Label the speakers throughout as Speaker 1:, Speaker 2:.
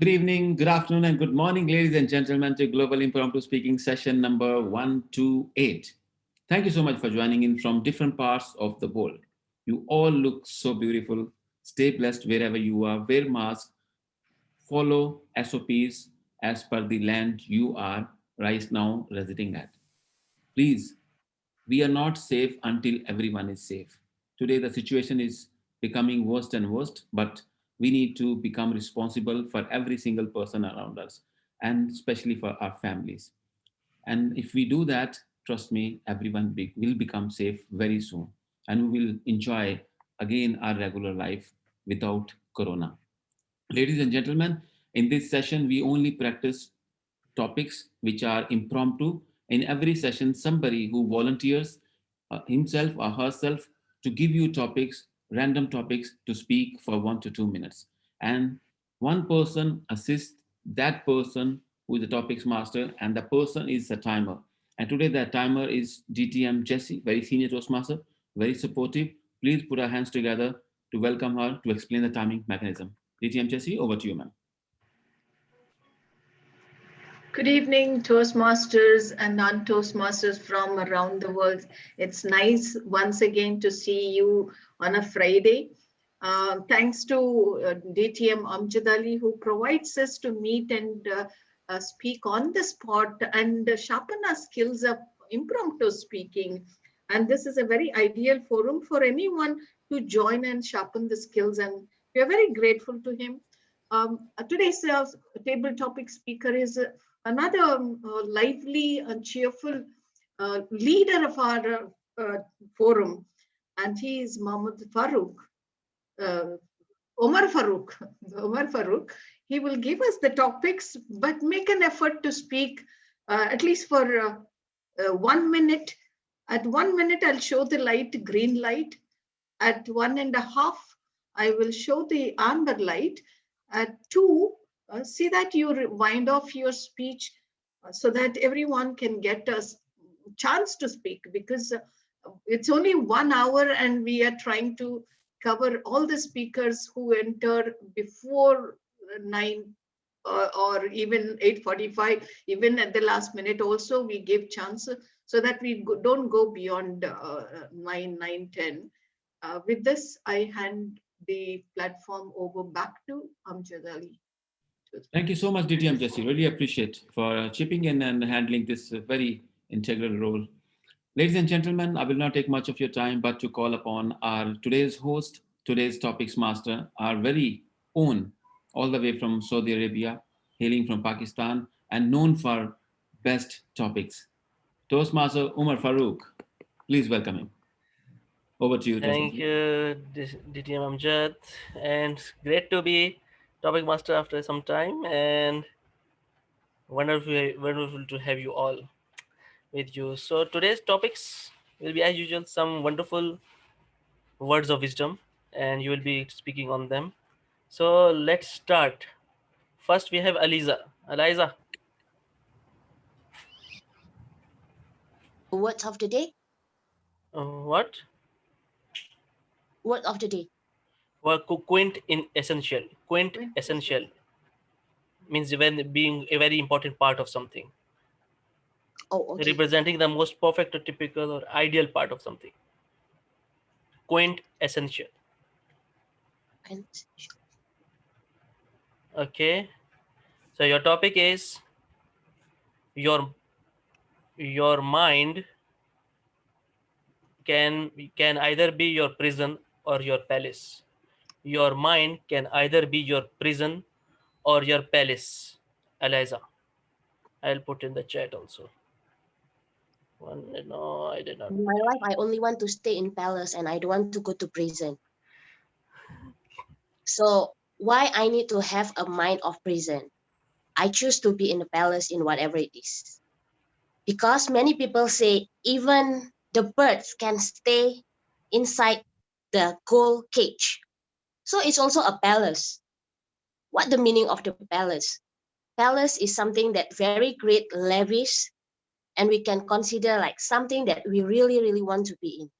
Speaker 1: Good evening, good afternoon, and good morning, ladies and gentlemen, to Global Impromptu Speaking session number 128. Thank you so much for joining in from different parts of the world. You all look so beautiful. Stay blessed wherever you are. Wear mask. Follow SOPs as per the land you are right now residing at. Please, we are not safe until everyone is safe. Today, the situation is becoming worse and worse, but we need to become responsible for every single person around us, and especially for our families. And if we do that, trust me, everyone will become safe very soon, and we will enjoy again our regular life without corona. Ladies and gentlemen, in this session, we only practice topics which are impromptu. In every session, somebody who volunteers himself or herself to give you topics, random topics to speak for 1 to 2 minutes. And one person assists that person who is the topics master, and the person is the timer. And today, the timer is DTM Jessie, very senior Toastmaster, very supportive. Please put our hands together to welcome her to explain the timing mechanism. DTM Jessie, over to you, ma'am.
Speaker 2: Good evening, Toastmasters and non-Toastmasters from around the world. It's nice once again to see you on a Friday. Thanks to DTM Amjad who provides us to meet and speak on the spot and sharpen our skills of impromptu speaking. And this is a very ideal forum for anyone to join and sharpen the skills. And we are very grateful to him. Today's table topic speaker is another lively and cheerful leader of our forum, and he is Mohammed Farooq, uh, Omar Farooq. Omar Farooq. He will give us the topics, but make an effort to speak at least for 1 minute. At 1 minute, I'll show the light, green light. At 1.5, I will show the amber light. At 2, see that you wind off your speech so that everyone can get a chance to speak, because it's only 1 hour and we are trying to cover all the speakers who enter before 9 or even 8:45. Even at the last minute also we give chance so that we don't go beyond 9, 9, 10. With this, I hand the platform over back to Amjad Ali.
Speaker 1: Thank you so much, DTM Jesse. Really appreciate for chipping in and handling this very integral role. Ladies and gentlemen, I will not take much of your time, but to call upon our today's host, today's topics master, our very own, all the way from Saudi Arabia, hailing from Pakistan, and known for best topics. Toastmaster Umar Farooq. Please welcome him. Over to you,
Speaker 3: Thank
Speaker 1: Toastmaster.
Speaker 3: you, DTM Amjad, and it's great to be topic master after some time, and wonderful to have you all with you. So today's topics will be as usual some wonderful words of wisdom, and you will be speaking on them. So let's start. First, we have Aliza. Eliza,
Speaker 4: Word of the day.
Speaker 3: what?
Speaker 4: Word of the day.
Speaker 3: Well, quaint in essential. Quaint
Speaker 2: When
Speaker 3: essential means when being a very important part of something,
Speaker 4: Oh, okay.
Speaker 3: representing the most perfect or typical or ideal part of something. Quaint essential.
Speaker 4: And
Speaker 3: Okay. So your topic is your your mind can either be your prison or your palace. Your mind can either be your prison or your palace. Eliza, I'll put in the chat also. One, no, I did not.
Speaker 4: in my life, I only want to stay in palace and I don't want to go to prison. So why I need to have a mind of prison? I choose to be in the palace in whatever it is. Because many people say even the birds can stay inside the gold cage. So it's also a palace. What the meaning of the palace? Palace is something that very great, lavish, and we can consider like something that we really, really want to be in.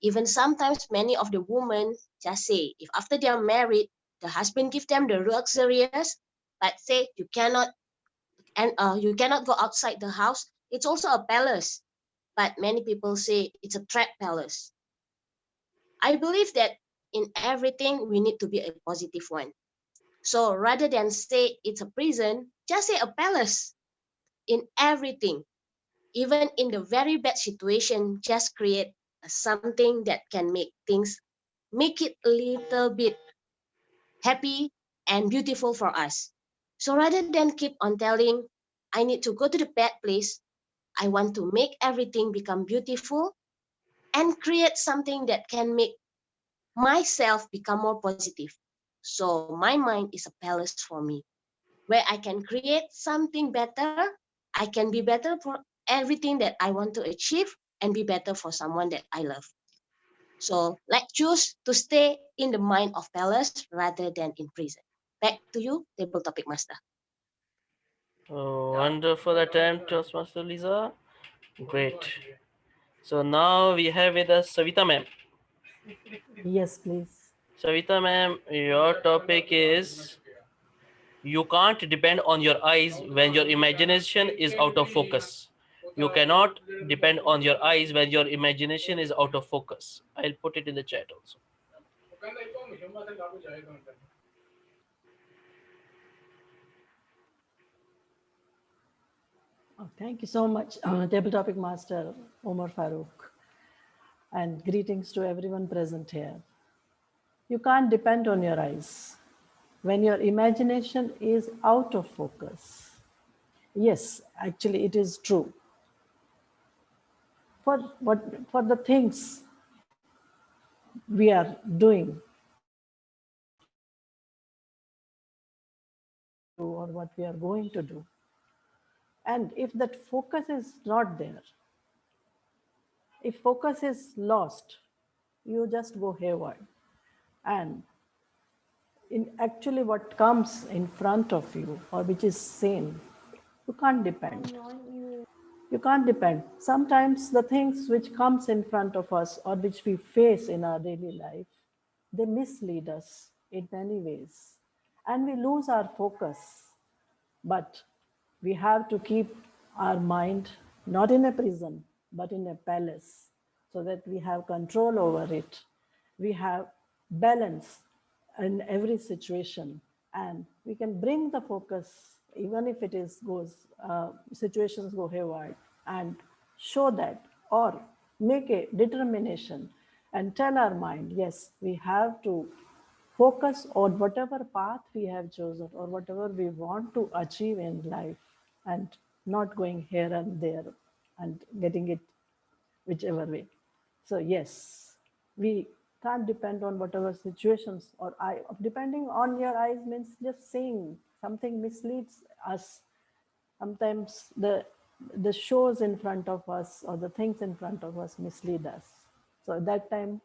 Speaker 4: Even sometimes many of the women just say if after they are married, the husband give them the luxurious, But say you cannot go outside the house. It's also a palace, but many people say it's a trap palace. I believe that in everything we need to be a positive one. So rather than say it's a prison, just say a palace. In everything, even in the very bad situation, just create something that can make it a little bit happy and beautiful for us. So rather than keep on telling, I need to go to the bad place, I want to make everything become beautiful and create something that can make myself become more positive. So my mind is a palace for me, where I can create something better. I can be better for everything that I want to achieve and be better for someone that I love. So like choose to stay in the mind of palace rather than in prison. Back to you, table topic master.
Speaker 3: Oh, wonderful attempt, Toastmaster Lisa. Great. So now we have with us Savita ma'am.
Speaker 5: Yes, please.
Speaker 3: Savita ma'am, your topic is you can't depend on your eyes when your imagination is out of focus. You cannot depend on your eyes when your imagination is out of focus. I'll put it in the chat also.
Speaker 5: Thank you so much, Table Topic Master Omar Farouk, and greetings to everyone present here. You can't depend on your eyes when your imagination is out of focus. Yes, actually, it is true. For the things we are doing or what we are going to do, and if that focus is not there, if focus is lost, you just go haywire. And in actually what comes in front of you or which is seen, you can't depend. You can't depend. Sometimes the things which comes in front of us or which we face in our daily life, they mislead us in many ways. And we lose our focus. But we have to keep our mind not in a prison, but in a palace, so that we have control over it. We have balance in every situation, and we can bring the focus, even if it is situations go haywire, and show that or make a determination and tell our mind, yes, we have to focus on whatever path we have chosen or whatever we want to achieve in life, and not going here and there and getting it whichever way. So yes, we can't depend on whatever situations or depending on your eyes means just seeing something misleads us. Sometimes the shows in front of us or the things in front of us mislead us. So at that time,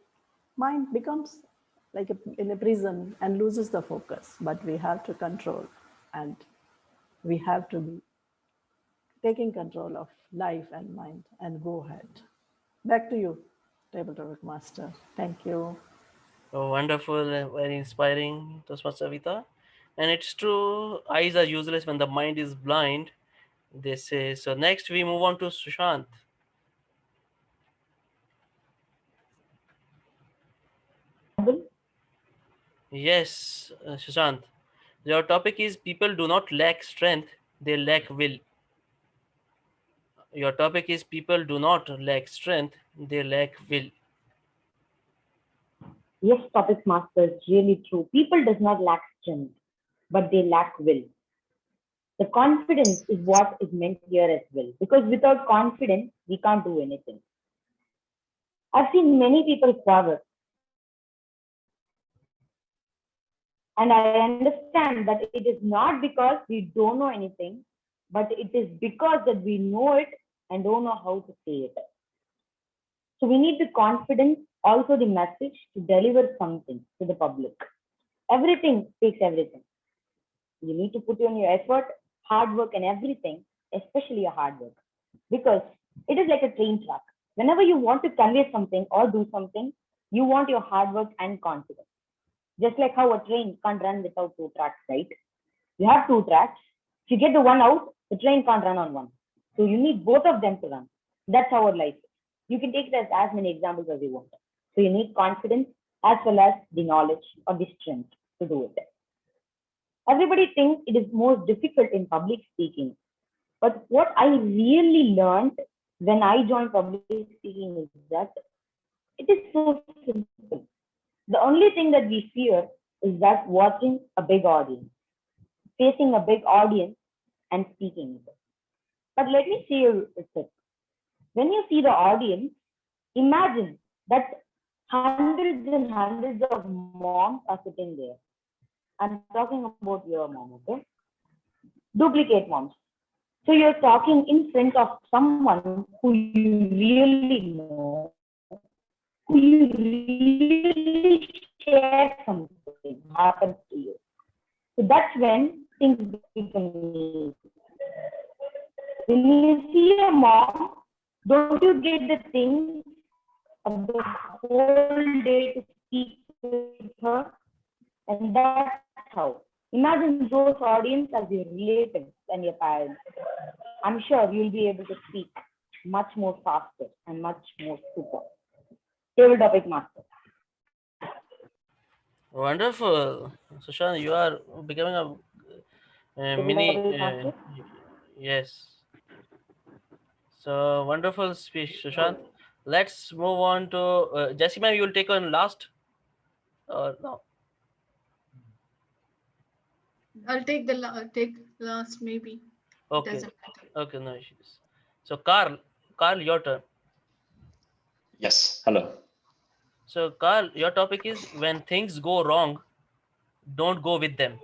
Speaker 5: mind becomes like in a prison and loses the focus. But we have to control, and we have to be taking control of life and mind and go ahead. Back to you, Table Topic Master. Thank you.
Speaker 3: Oh, wonderful and very inspiring, Toastmaster Savita. And it's true, eyes are useless when the mind is blind, they say. So next we move on to Sushant. Yes, Sushant. Your topic is people do not lack strength, they lack will. Your topic is people do not lack strength, they lack will.
Speaker 6: Yes, topic master is really true. People does not lack strength, but they lack will. The confidence is what is meant here as well. Because without confidence, we can't do anything. I've seen many people struggle, and I understand that it is not because we don't know anything, but it is because that we know it and don't know how to say it. So we need the confidence, also the message to deliver something to the public. Everything takes everything. You need to put in your effort, hard work, and everything, especially your hard work, because it is like a train track. Whenever you want to convey something or do something, you want your hard work and confidence. Just like how a train can't run without two tracks, right? You have two tracks. If you get the one out, the train can't run on one. So you need both of them to run. That's how our life is. You can take it as many examples as you want. So you need confidence as well as the knowledge or the strength to do it. Everybody thinks it is most difficult in public speaking. But what I really learned when I joined public speaking is that it is so simple. The only thing that we fear is that watching a big audience, facing a big audience and speaking. But let me see you a tip. When you see the audience, imagine that hundreds and hundreds of moms are sitting there. I'm talking about your mom, okay? Duplicate moms. So you're talking in front of someone who you really know, who you really share something happens to you. So that's when things become easy. When you see a mom, don't you get the thing of the whole day to speak with her? And that's how. Imagine those audience as your relatives and your parents. I'm sure you'll be able to speak much more faster and much more super. Table topic master.
Speaker 3: Wonderful. Sushant, you are becoming a
Speaker 6: Table
Speaker 3: mini.
Speaker 6: topic master.
Speaker 3: Yes. So wonderful speech, Sushant. Let's move on to Jessie, ma'am. You will take on last or no?
Speaker 2: I'll take last maybe.
Speaker 3: Okay.
Speaker 2: Doesn't matter.
Speaker 3: Okay, no issues. So Carl, your turn.
Speaker 7: Yes, hello.
Speaker 3: So Carl, your topic is when things go wrong, don't go with them.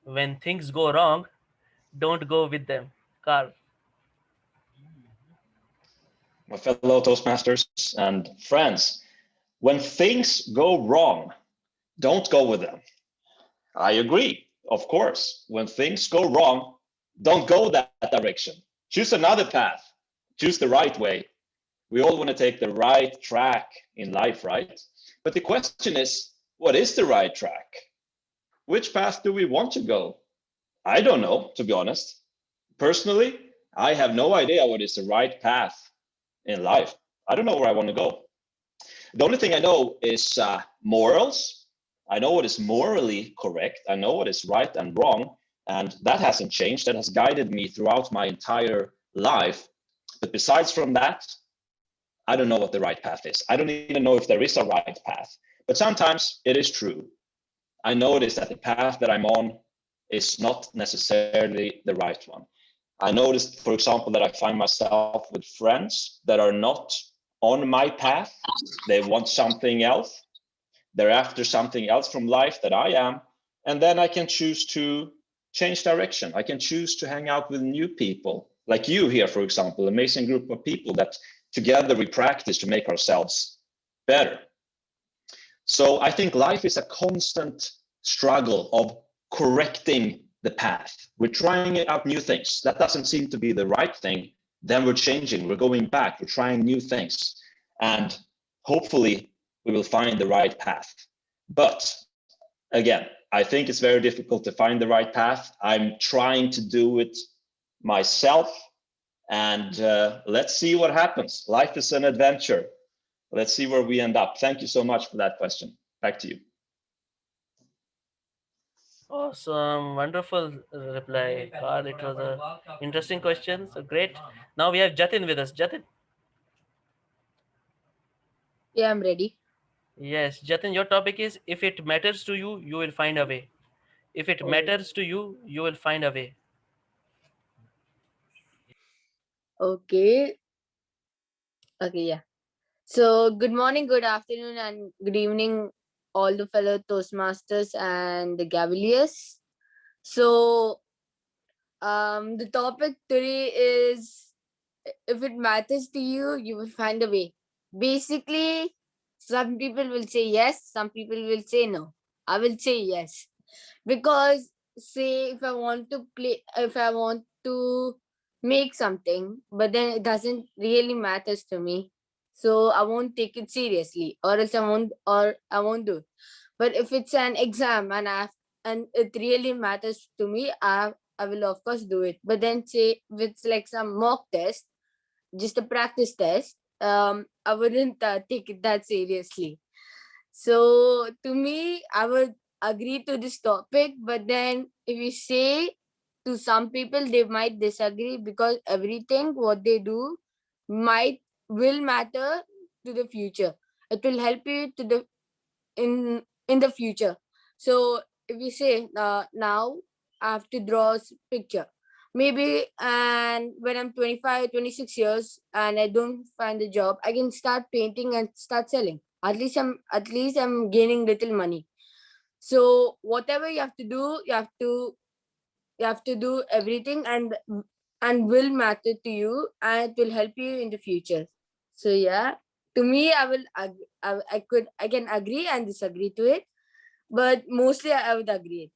Speaker 3: When things go wrong, don't go with them. Carl.
Speaker 7: My fellow Toastmasters and friends, when things go wrong, don't go with them. I agree, of course. When things go wrong, don't go that direction. Choose another path. Choose the right way. We all want to take the right track in life, right? But the question is, what is the right track? Which path do we want to go? I don't know, to be honest. Personally, I have no idea what is the right path in life. I don't know where I want to go. The only thing I know is morals. I know what is morally correct. I know what is right and wrong. And that hasn't changed. That has guided me throughout my entire life. But besides from that, I don't know what the right path is. I don't even know if there is a right path. But sometimes it is true. I notice that the path that I'm on is not necessarily the right one. I noticed, for example, that I find myself with friends that are not on my path. They want something else. They're after something else from life that I am. And then I can choose to change direction. I can choose to hang out with new people, like you here, for example, amazing group of people that together we practice to make ourselves better. So I think life is a constant struggle of correcting the path. We're trying out new things. That doesn't seem to be the right thing. Then we're changing, we're going back, we're trying new things. And hopefully we will find the right path. But again, I think it's very difficult to find the right path. I'm trying to do it myself. And let's see what happens. Life is an adventure. Let's see where we end up. Thank you so much for that question. Back to you.
Speaker 3: Awesome, wonderful reply, Carl. It was a interesting question. So great. Now we have Jatin with us. Jatin.
Speaker 8: Yeah, I'm ready.
Speaker 3: Yes, Jatin, your topic is if it matters to you, you will find a way. If it
Speaker 8: Oh.
Speaker 3: matters to you, you will find a way.
Speaker 8: Okay. Okay, yeah. So, good morning, good afternoon, and good evening, all the fellow Toastmasters and the Gaviliers. So, the topic today is if it matters to you, you will find a way. Basically, some people will say yes, some people will say no. I will say yes. Because say if I want to make something, but then it doesn't really matters to me, so I won't take it seriously, or else I won't do it. But if it's an exam and I have and it really matters to me, I will of course do it. But then say if it's like some mock test, just a practice test, I wouldn't take it that seriously. So to me, I would agree to this topic, but then if you say to some people, they might disagree because everything what they do might will matter to the future. It will help you to the in the future. So if we say now I have to draw a picture, maybe, and when I'm 25, 26 years and I don't find a job, I can start painting and start selling. At least I'm gaining little money. So whatever you have to do, you have to do everything, and will matter to you, and it will help you in the future. So yeah, to me, I can agree and disagree to it, but mostly I would agree.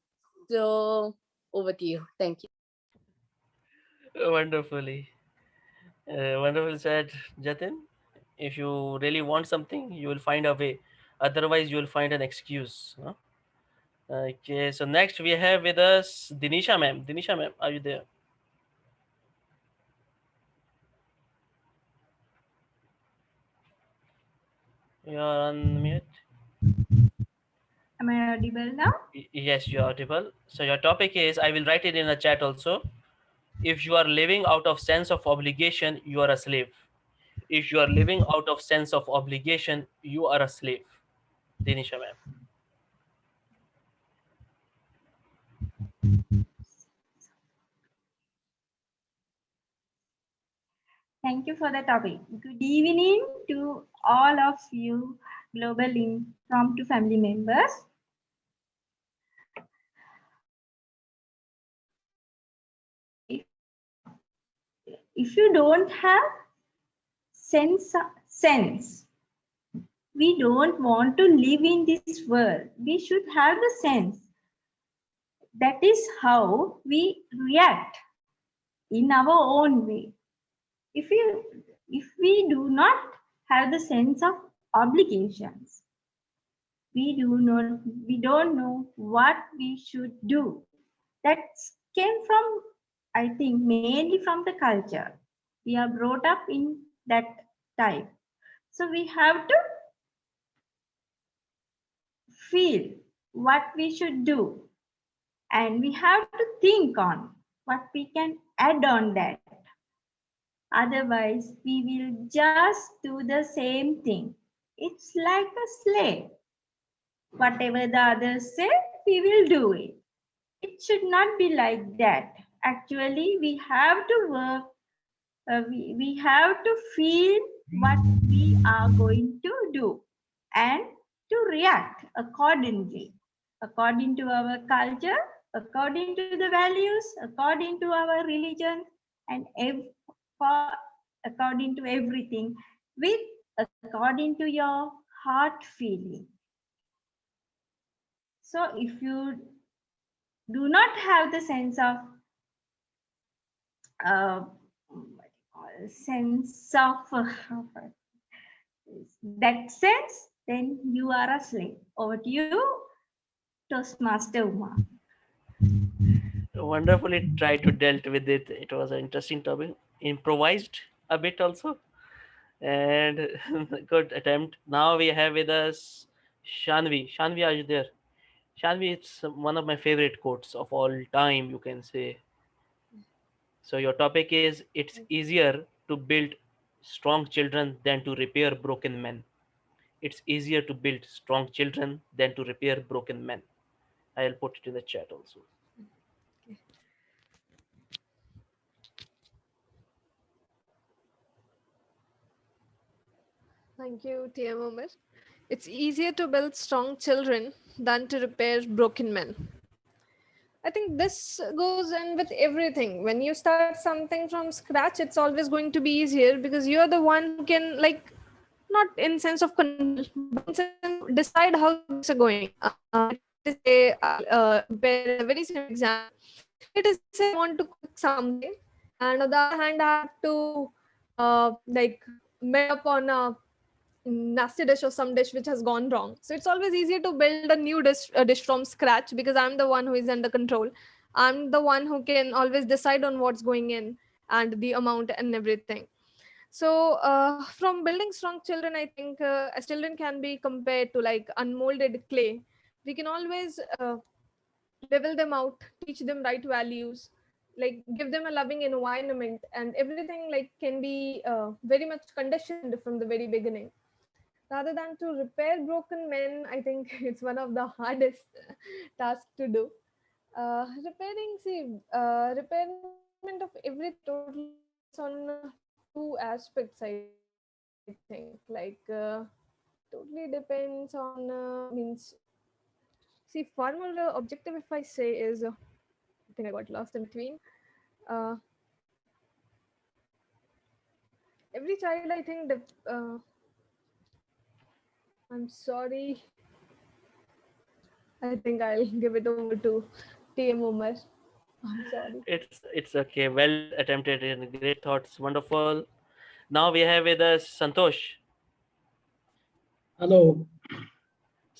Speaker 8: So over to you. Thank you.
Speaker 3: Wonderfully. Wonderful said, Jatin. If you really want something, you will find a way. Otherwise, you will find an excuse. Huh? Okay, so next we have with us Dinisha ma'am. Dinisha ma'am, are you there? You are on mute.
Speaker 9: Am I audible now?
Speaker 3: Yes, you are audible. So your topic is, I will write it in the chat also. If you are living out of sense of obligation, you are a slave. If you are living out of sense of obligation, you are a slave. Dinisha ma'am.
Speaker 9: Thank you for the topic. Good evening to all of you global impromptu family members. If you don't have sense, we don't want to live in this world. We should have the sense. That is how we react in our own way. If we do not have the sense of obligations, we don't know what we should do. That came from, I think, mainly from the culture. We are brought up in that type. So we have to feel what we should do, and we have to think on what we can add on that. Otherwise, we will just do the same thing. It's like a slave. Whatever the others say, we will do it. It should not be like that. Actually, we have to work, we have to feel what we are going to do and to react accordingly, according to our culture, according to the values, according to our religion, and according to everything, with according to your heart feeling. So if you do not have the sense of that sense, then you are a slave. Over to you, Toastmaster Uma.
Speaker 3: Wonderfully tried to dealt with it. It was an interesting topic. Improvised a bit also. And good attempt. Now we have with us Shanvi. Shanvi, are you there? Shanvi, it's one of my favorite quotes of all time, you can say. So your topic is, it's easier to build strong children than to repair broken men. It's easier to build strong children than to repair broken men. I'll put it in the chat also.
Speaker 10: Thank you, TM Umar. It's easier to build strong children than to repair broken men. I think this goes in with everything. When you start something from scratch, it's always going to be easier because you're the one who can, like, not in sense of control, but in sense of decide how things are going. Let us say, I'll compare a very simple example. Let us say I want to cook something, and on the other hand, I have to like made up on a nasty dish or some dish which has gone wrong. So it's always easier to build a dish from scratch because I'm the one who is under control. I'm the one who can always decide on what's going in and the amount and everything. So from building strong children, I think as children can be compared to like unmolded clay. We can always level them out, teach them right values, like give them a loving environment, and everything like can be very much conditioned from the very beginning. Rather than to repair broken men, I think it's one of the hardest tasks to do. Repairment of everything totally depends on two aspects, I think. Totally depends on means. See, formal objective, if I say, is I think I got lost in between. Uh, every child, I think, I'm sorry. I think I'll give it over to TM Umar. I'm sorry.
Speaker 3: It's okay. Well attempted and great thoughts. Wonderful. Now we have with us Santosh.
Speaker 11: Hello,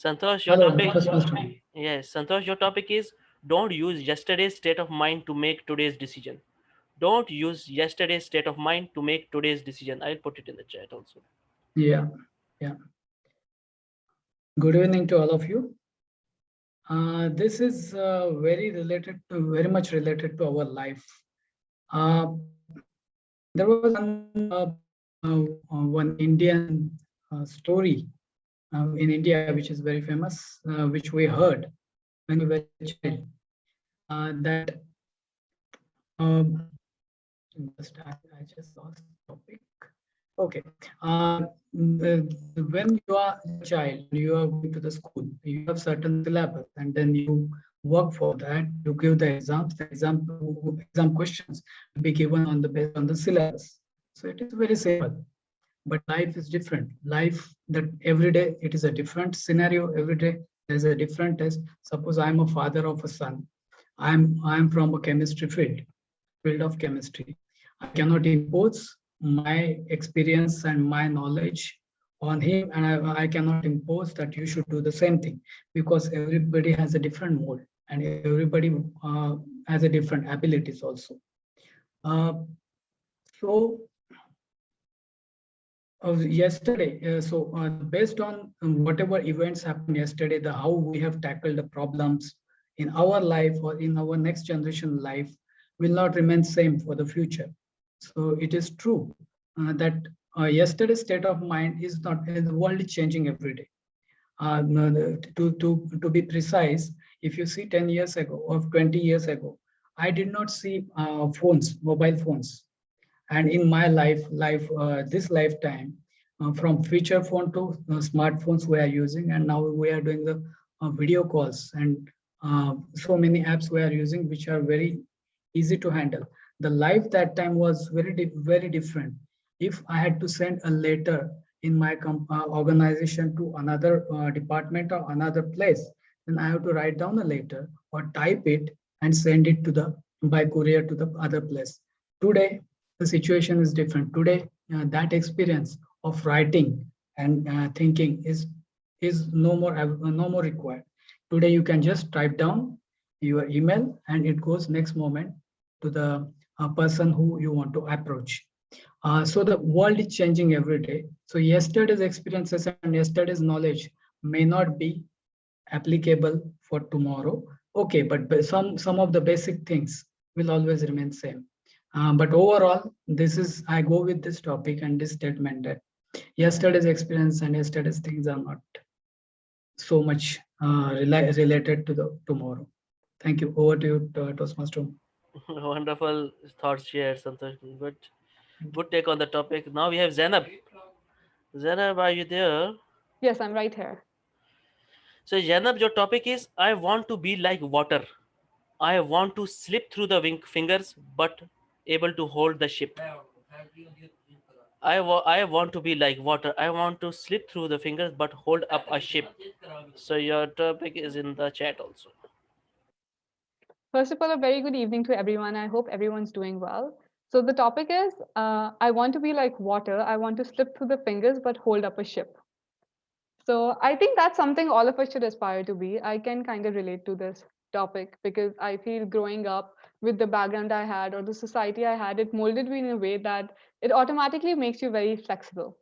Speaker 3: Santosh, your
Speaker 11: hello,
Speaker 3: topic.
Speaker 11: Toastmaster.
Speaker 3: Yes, Santosh, your topic is don't use yesterday's state of mind to make today's decision. Don't use yesterday's state of mind to make today's decision. I'll put it in the chat also.
Speaker 11: Yeah, yeah. Good evening to all of you. This is very much related to our life. Uh, there was one Indian story in India, which is very famous, which we heard when we were a child. That I just lost the topic. Okay. When you are a child, you are going to the school, you have certain syllabus, and then you work for that. You give the exams. The exam questions will be given on the based on the syllabus. So it is very simple. But life is different. Life that every day it is a different scenario. Every day there is a different test. Suppose I am a father of a son. I'm from a chemistry field of chemistry. I cannot impose my experience and my knowledge on him, and I cannot impose that you should do the same thing because everybody has a different mold and everybody has a different abilities also. Uh, so yesterday, based on whatever events happened yesterday, the how we have tackled the problems in our life or in our next generation life will not remain same for the future. So it is true that yesterday's state of mind is not, the world is changing every day. To be precise, if you see 10 years ago or 20 years ago, I did not see mobile phones. And in my this lifetime, from feature phone to smartphones we are using, and now we are doing the video calls and so many apps we are using, which are very easy to handle. The life that time was very different. If I had to send a letter in my organization to another department or another place, then I have to write down a letter or type it and send it to the by courier to the other place. Today, the situation is different. Today, that experience of writing and thinking is no more required. Today, you can just type down your email and it goes next moment to the person who you want to approach. So the world is changing every day. So yesterday's experiences and yesterday's knowledge may not be applicable for tomorrow. Okay, but some of the basic things will always remain same. But overall, this is I go with this topic and this statement that yesterday's experience and yesterday's things are not so much related to the tomorrow. Thank you. Over to you, Toastmaster.
Speaker 3: Wonderful thoughts shared, Santosh. Good take on the topic. Now we have Zainab. Zainab, are you there?
Speaker 12: Yes, I'm right here.
Speaker 3: So Zainab, your topic is I want to be like water. I want to slip through the fingers, but able to hold the ship. I want to be like water. I want to slip through the fingers, but hold up a ship. So your topic is in the chat also.
Speaker 12: First of all, a very good evening to everyone. I hope everyone's doing well. So the topic is, I want to be like water. I want to slip through the fingers, but hold up a ship. So I think that's something all of us should aspire to be. I can kind of relate to this topic because I feel growing up with the background I had or the society I had, it molded me in a way that it automatically makes you very flexible.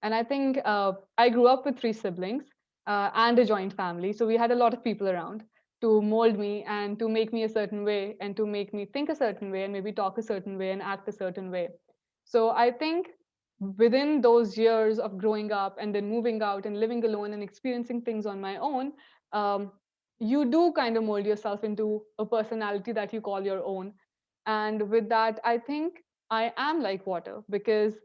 Speaker 12: And I think I grew up with three siblings and a joint family. So we had a lot of people around to mold me and to make me a certain way and to make me think a certain way and maybe talk a certain way and act a certain way. So I think within those years of growing up and then moving out and living alone and experiencing things on my own, um, you do kind of mold yourself into a personality that you call your own. And with that, I think I am like water because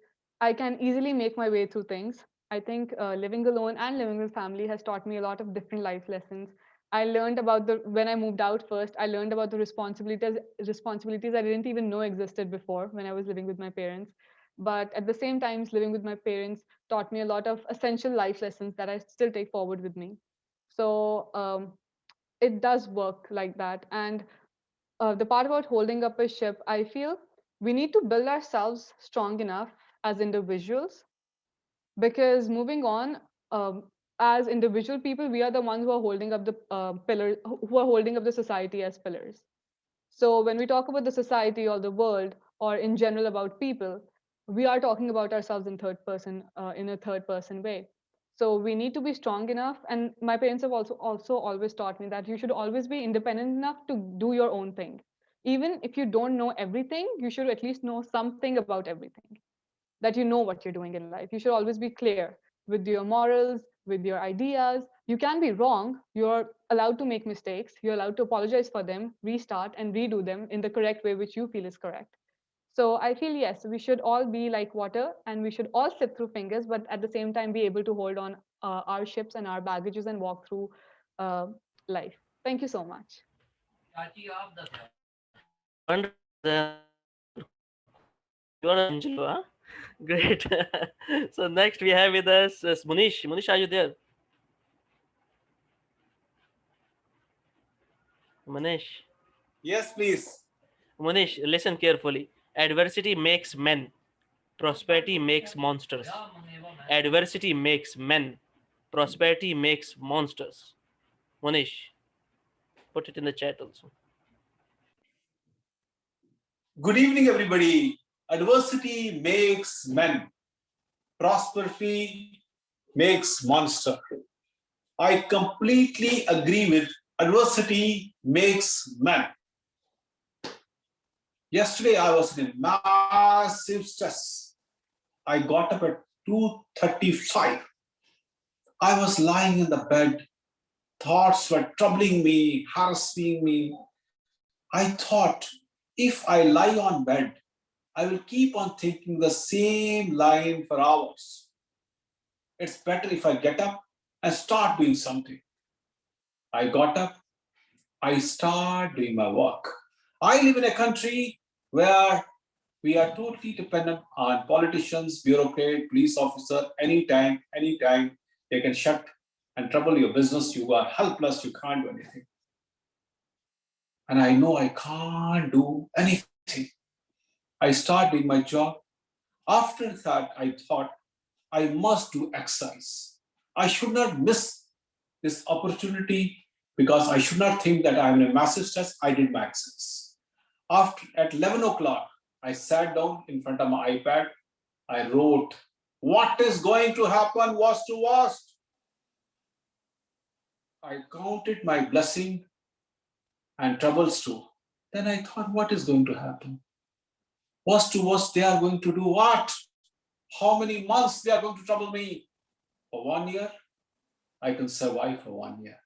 Speaker 12: I can easily make my way through things. I think living alone and living with family has taught me a lot of different life lessons. I learned about when I moved out first, I learned about the responsibilities I didn't even know existed before when I was living with my parents. But at the same time, living with my parents taught me a lot of essential life lessons that I still take forward with me. So it does work like that. And the part about holding up a ship, I feel we need to build ourselves strong enough as individuals because moving on, as individual people, we are the ones who are holding up the pillars, who are holding up the society as pillars. So when we talk about the society or the world, or in general about people, we are talking about ourselves in third person, in a third person way. So we need to be strong enough. And my parents have also always taught me that you should always be independent enough to do your own thing. Even if you don't know everything, you should at least know something about everything. That you know what you're doing in life. You should always be clear with your morals, with your ideas. You can be wrong. You're allowed to make mistakes. You're allowed to apologize for them, restart, and redo them in the correct way which you feel is correct. So I feel yes, we should all be like water and we should all slip through fingers, but at the same time be able to hold on our ships and our baggages and walk through uh, life. Thank you so much.
Speaker 3: You are an angel, huh? Great. So next we have with us Munish. Munish, are you there? Munish.
Speaker 13: Yes, please.
Speaker 3: Munish, listen carefully. Adversity makes men. Prosperity makes monsters. Adversity makes men. Prosperity makes monsters. Munish, put it in the chat also.
Speaker 13: Good evening, everybody. Adversity makes men. Prosperity makes monster. I completely agree with adversity makes men. Yesterday, I was in massive stress. I got up at 2:35. I was lying in the bed. Thoughts were troubling me, harassing me. I thought, if I lie on bed, I will keep on thinking the same line for hours. It's better if I get up and start doing something. I got up, I start doing my work. I live in a country where we are totally dependent on politicians, bureaucrat, police officer, anytime, they can shut and trouble your business. You are helpless, you can't do anything. And I know I can't do anything. I start doing my job. After that, I thought I must do exercise. I should not miss this opportunity because I should not think that I'm in a massive stress. I did my exercise. After at 11 o'clock, I sat down in front of my iPad. I wrote, what is going to happen was to worst. I counted my blessing and troubles too. Then I thought, what is going to happen? Worst to worst, they are going to do what? How many months they are going to trouble me? For 1 year, I can survive for 1 year.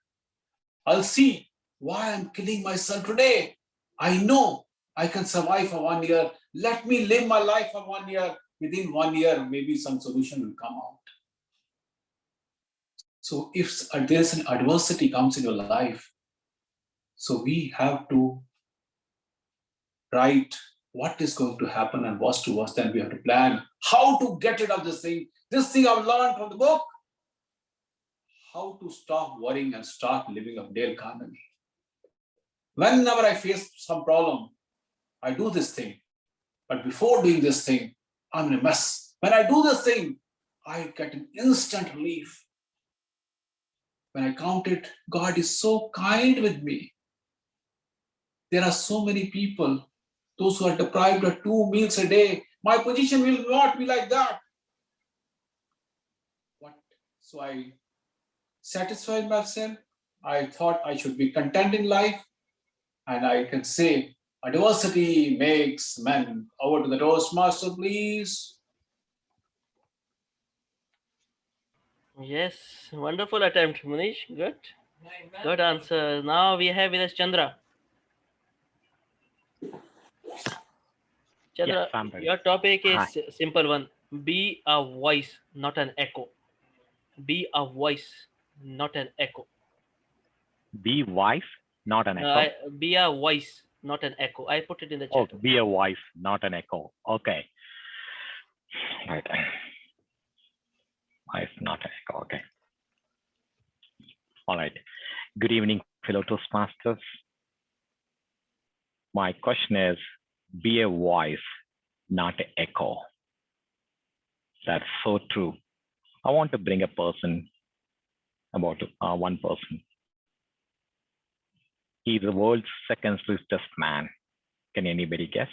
Speaker 13: I'll see why I'm killing myself today. I know I can survive for 1 year. Let me live my life for 1 year. Within 1 year, maybe some solution will come out. So if there's an adversity comes in your life, so we have to write what is going to happen and what's to us. Then we have to plan how to get rid of this thing. This thing I've learned from the book. How to stop worrying and start living of Dale Carnegie. Whenever I face some problem, I do this thing. But before doing this thing, I'm in a mess. When I do this thing, I get an instant relief. When I count it, God is so kind with me. There are so many people, those who are deprived of 2 meals a day. My position will not be like that. What? So I satisfied myself. I thought I should be content in life. And I can say, adversity makes men. Over to the Toastmaster, please.
Speaker 3: Yes, wonderful attempt, Munish. Good. Good answer. Now we have with us Chandra.
Speaker 14: Yes,
Speaker 3: Chandra,
Speaker 14: I'm ready.
Speaker 3: your topic
Speaker 14: Hi.
Speaker 3: is simple one. Be a voice, not an echo. Be a voice, not an echo.
Speaker 14: Be wise, not an echo.
Speaker 3: Be a voice, not an echo. I put it in the
Speaker 14: Oh,
Speaker 3: chat.
Speaker 14: be a voice, not an echo. Okay. Right. Voice, not an echo. Okay. All right. Good evening, fellow Toastmasters. My question is, be a voice, not an echo. That's so true. I want to bring a person about one person. He's the world's second richest man. Can anybody guess?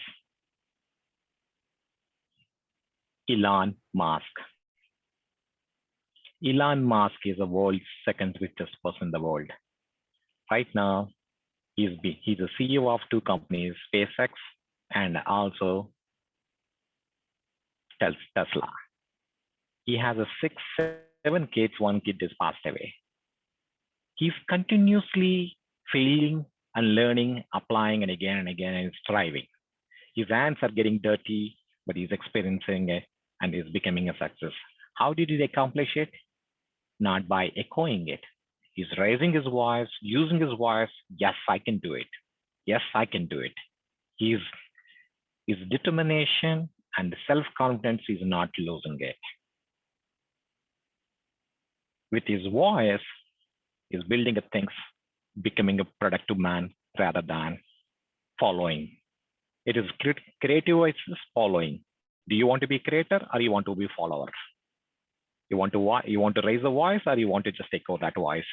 Speaker 14: Elon Musk. Elon Musk is the world's second richest person in the world. Right now, he's a CEO of 2 companies, SpaceX and also Tesla. He has a 7 kids, 1 kid is passed away. He's continuously failing and learning, applying and again, and is striving. His hands are getting dirty, but he's experiencing it and is becoming a success. How did he accomplish it? Not by echoing it. He's raising his voice, using his voice. Yes, I can do it. Yes, I can do it. His determination and self-confidence is not losing it. With his voice, he's building a things, becoming a productive man rather than following. It is creative voice is following. Do you want to be creator or you want to be follower? You want to raise a voice or you want to just echo that voice?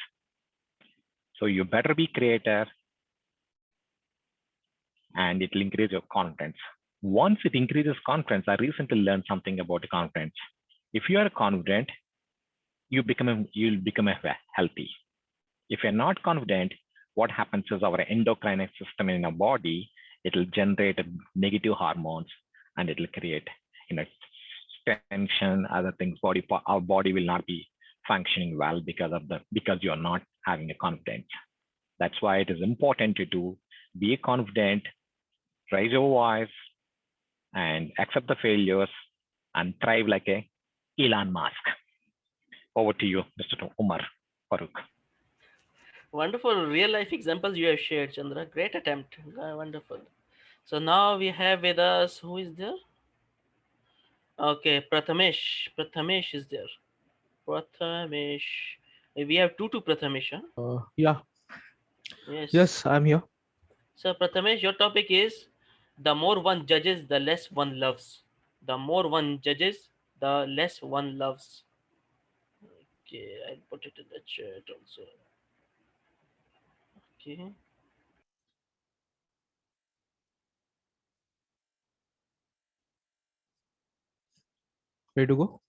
Speaker 14: So you better be creator and it will increase your confidence. Once it increases confidence, I recently learned something about confidence. If you are confident, you'll become healthy. If you're not confident, what happens is our endocrine system in our body, it will generate negative hormones and it will create tension, other things. Our body will not be functioning well because you're not having a confidence. That's why it is important to be confident, raise your voice, and accept the failures and thrive like a Elon Musk. Over to you, Mr. Umar Farooq.
Speaker 3: Wonderful real life examples you have shared, Chandra. Great attempt. Wonderful. So now we have with us, who is there? Okay, Prathamesh. Prathamesh is there. Prathamesh. We have two to Prathamesh. Huh?
Speaker 15: Yeah.
Speaker 3: Yes,
Speaker 15: I'm here.
Speaker 3: So Prathamesh, your topic is the more one judges, the less one loves. The more one judges, the less one loves. Okay, I'll put it in the chat also. Okay.
Speaker 15: Ready to go?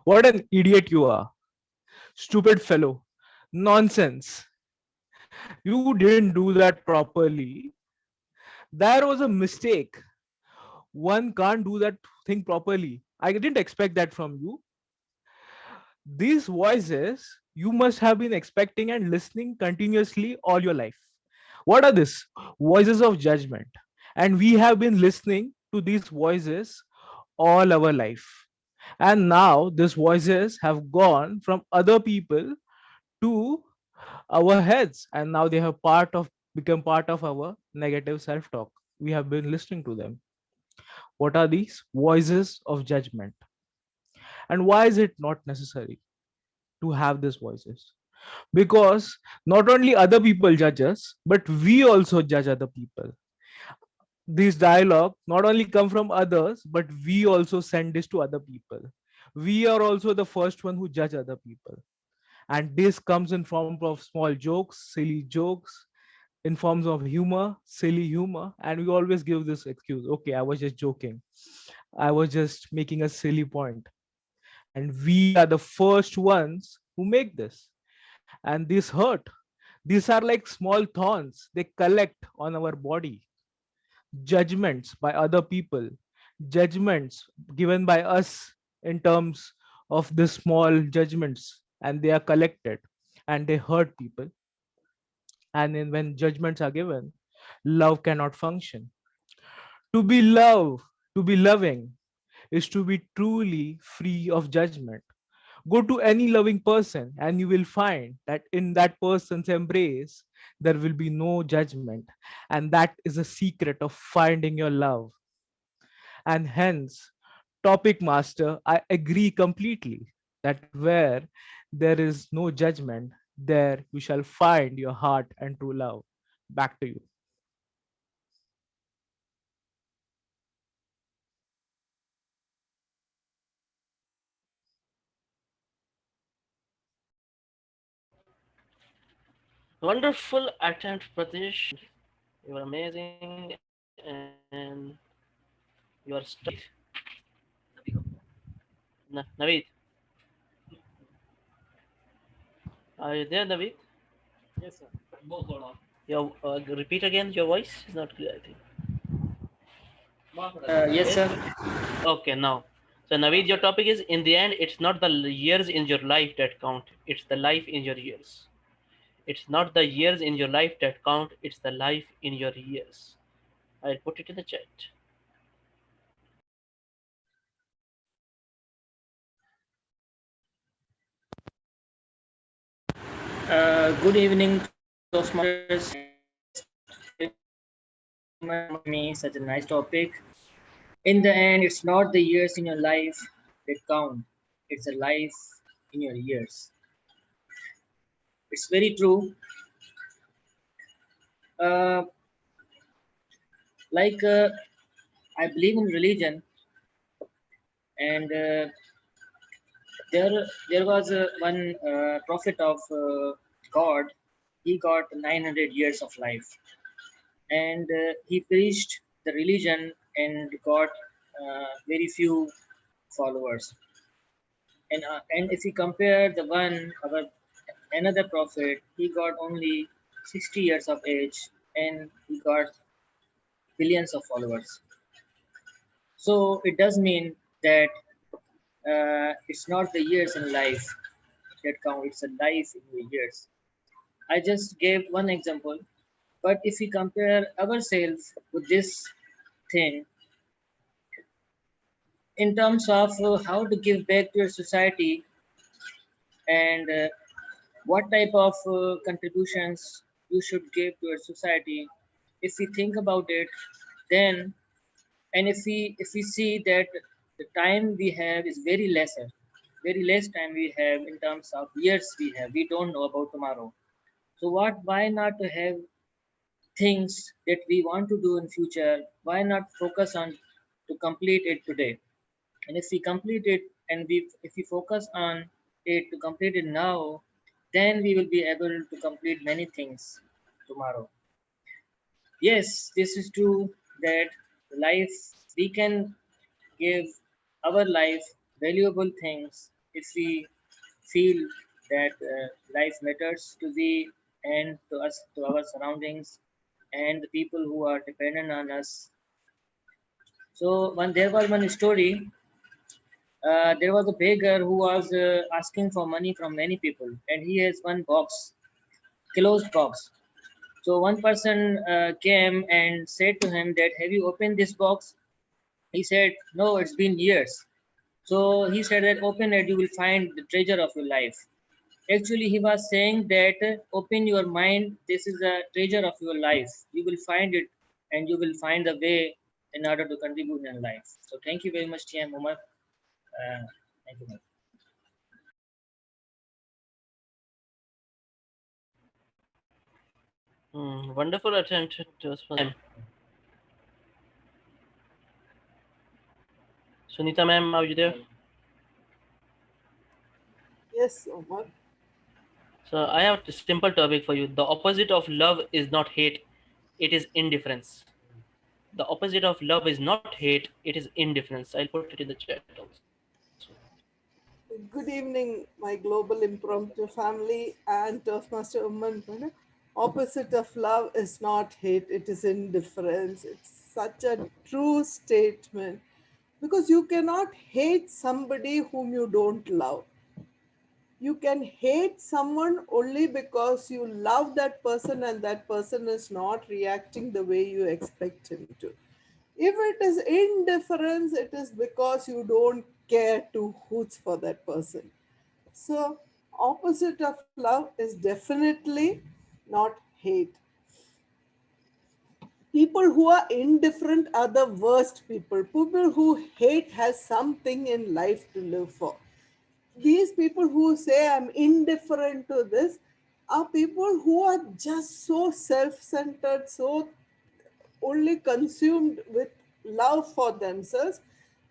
Speaker 15: What an idiot you are. Stupid fellow. Nonsense. You didn't do that properly. There was a mistake. One can't do that thing properly. I didn't expect that from you. These voices you must have been expecting and listening continuously all your life. What are these? Voices of judgment. And we have been listening to these voices all our life. And now these voices have gone from other people to our heads, and now they have become part of our negative self-talk. We have been listening to them. What are these? Voices of judgment. And why is it not necessary to have these voices? because not only other people judge us, but we also judge other people. These dialogue not only come from others, but we also send this to other people. We are also the first one who judge other people, and this comes in form of small jokes, silly jokes, in forms of humor, silly humor, and we always give this excuse, okay, I was just joking, I was just making a silly point. And we are the first ones who make this, and this hurt. These are like small thorns, they collect on our body. Judgments by other people, judgments given by us in terms of the small judgments, and they are collected and they hurt people. And then when judgments are given, love cannot function. To be love, to be loving, is to be truly free of judgment. Go to any loving person and you will find that in that person's embrace, there will be no judgment. And that is a secret of finding your love. And hence, topic master, I agree completely that where there is no judgment, there you shall find your heart and true love. Back to you.
Speaker 3: Wonderful attempt, Pratish. You are amazing and you are straight. Naveed, are you there, Naveed?
Speaker 16: Yes, sir. Both hold on.
Speaker 3: Repeat again. Your voice is not clear, I think.
Speaker 16: Yes,
Speaker 3: Okay.
Speaker 16: sir.
Speaker 3: Okay, now. So, Naveed, your topic is in the end, it's not the years in your life that count, it's the life in your years. It's not the years in your life that count, it's the life in your years. I'll put it in the chat.
Speaker 16: Good evening, Toastmasters, me such a nice topic. In the end, it's not the years in your life that count; it's a life in your years. It's very true. Uh, like I believe in religion, and there was one prophet of God. He got 900 years of life, and he preached the religion and got very few followers. And if we compare the one our another prophet, he got only 60 years of age and he got billions of followers. So it does mean that it's not the years in life that count; it's a life in the years. I just gave one example, but if we compare ourselves with this thing in terms of how to give back to your society and what type of contributions you should give to your society, if we think about it, then and if we see that the time we have is very lesser, very less time we have in terms of years we don't know about tomorrow. So why not to have things that we want to do in future? Why not focus on to complete it today? And if we complete it and if we focus on it to complete it now, then we will be able to complete many things tomorrow. Yes, this is true that life we can give our life valuable things if we feel that life matters to we and to us, to our surroundings and the people who are dependent on us. So when there was one story, there was a beggar who was asking for money from many people, and he has one box, closed box. So one person came and said to him that, "Have you opened this box?" He said, "No, it's been years." So he said that, "Open it, you will find the treasure of your life." Actually, he was saying that open your mind. This is the treasure of your life. You will find it, and you will find the way in order to contribute in life. So thank you very much, TM Umar. Thank you.
Speaker 3: Wonderful attempt. Sunita ma'am, are you there?
Speaker 5: Yes, Omar.
Speaker 3: So I have a simple topic for you. The opposite of love is not hate, it is indifference. The opposite of love is not hate, it is indifference. I'll put it in the chat also.
Speaker 5: Good evening, my global impromptu family and Toastmaster Umman. Opposite of love is not hate, it is indifference. It's such a true statement because you cannot hate somebody whom you don't love. You can hate someone only because you love that person and that person is not reacting the way you expect him to. If it is indifference, it is because you don't care two hoots for that person. So, opposite of love is definitely not hate. People who are indifferent are the worst people. People who hate has something in life to live for. These people who say I'm indifferent to this are people who are just so self-centered, so only consumed with love for themselves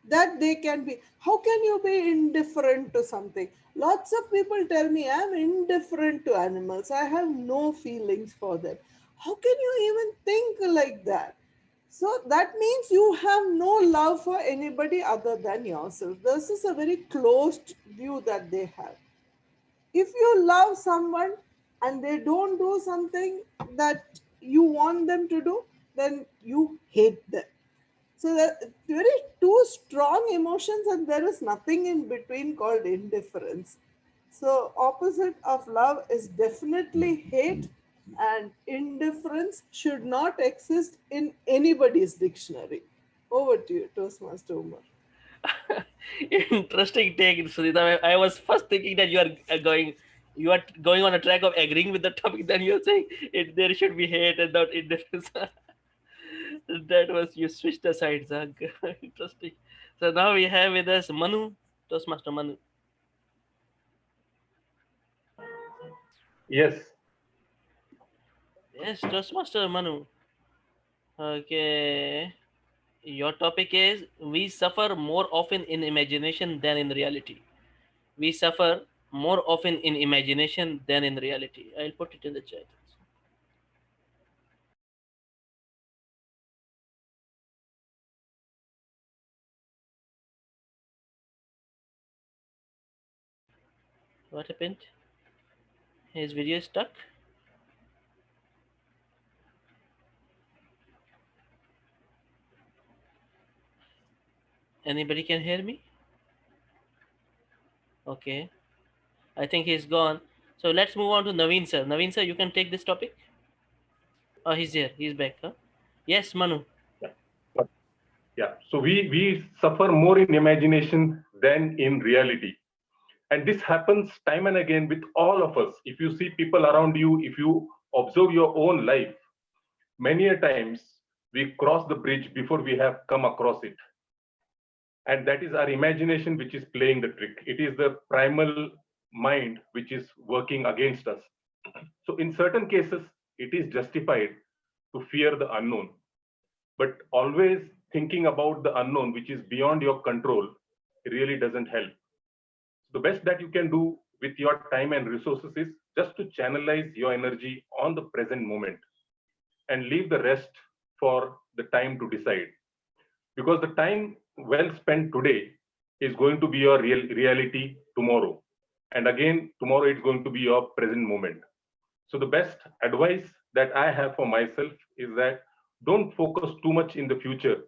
Speaker 5: that they can be. How can you be indifferent to something? Lots of people tell me I'm indifferent to animals. I have no feelings for them. How can you even think like that? So that means you have no love for anybody other than yourself. This is a very closed view that they have. If you love someone and they don't do something that you want them to do, then you hate them. So that very two strong emotions, and there is nothing in between called indifference. So opposite of love is definitely hate, and indifference should not exist in anybody's dictionary. Over to you, Toastmaster Umar.
Speaker 3: Interesting take, Sunita. I was first thinking that you are going on a track of agreeing with the topic. Then you're saying there should be hate and not indifference. That was you switched the sides. Huh? Interesting. So now we have with us Manu, Toastmaster Manu.
Speaker 17: Yes.
Speaker 3: Yes, Toastmaster Manu. Okay. Your topic is we suffer more often in imagination than in reality. We suffer more often in imagination than in reality. I'll put it in the chat. What happened? His video is stuck. Anybody can hear me? Okay. I think he's gone. So let's move on to Naveen sir. Naveen sir, you can take this topic. Oh, he's here. He's back. Huh? Yes, Manu.
Speaker 17: Yeah. Yeah. So we suffer more in imagination than in reality. And this happens time and again with all of us. If you see people around you, if you observe your own life, many a times we cross the bridge before we have come across it. And that is our imagination which is playing the trick. It is the primal mind which is working against us. So in certain cases, it is justified to fear the unknown. But always thinking about the unknown, which is beyond your control, really doesn't help. The best that you can do with your time and resources is just to channelize your energy on the present moment and leave the rest for the time to decide. Because the time well spent today is going to be your reality tomorrow. And again, tomorrow it's going to be your present moment. So the best advice that I have for myself is that don't focus too much in the future.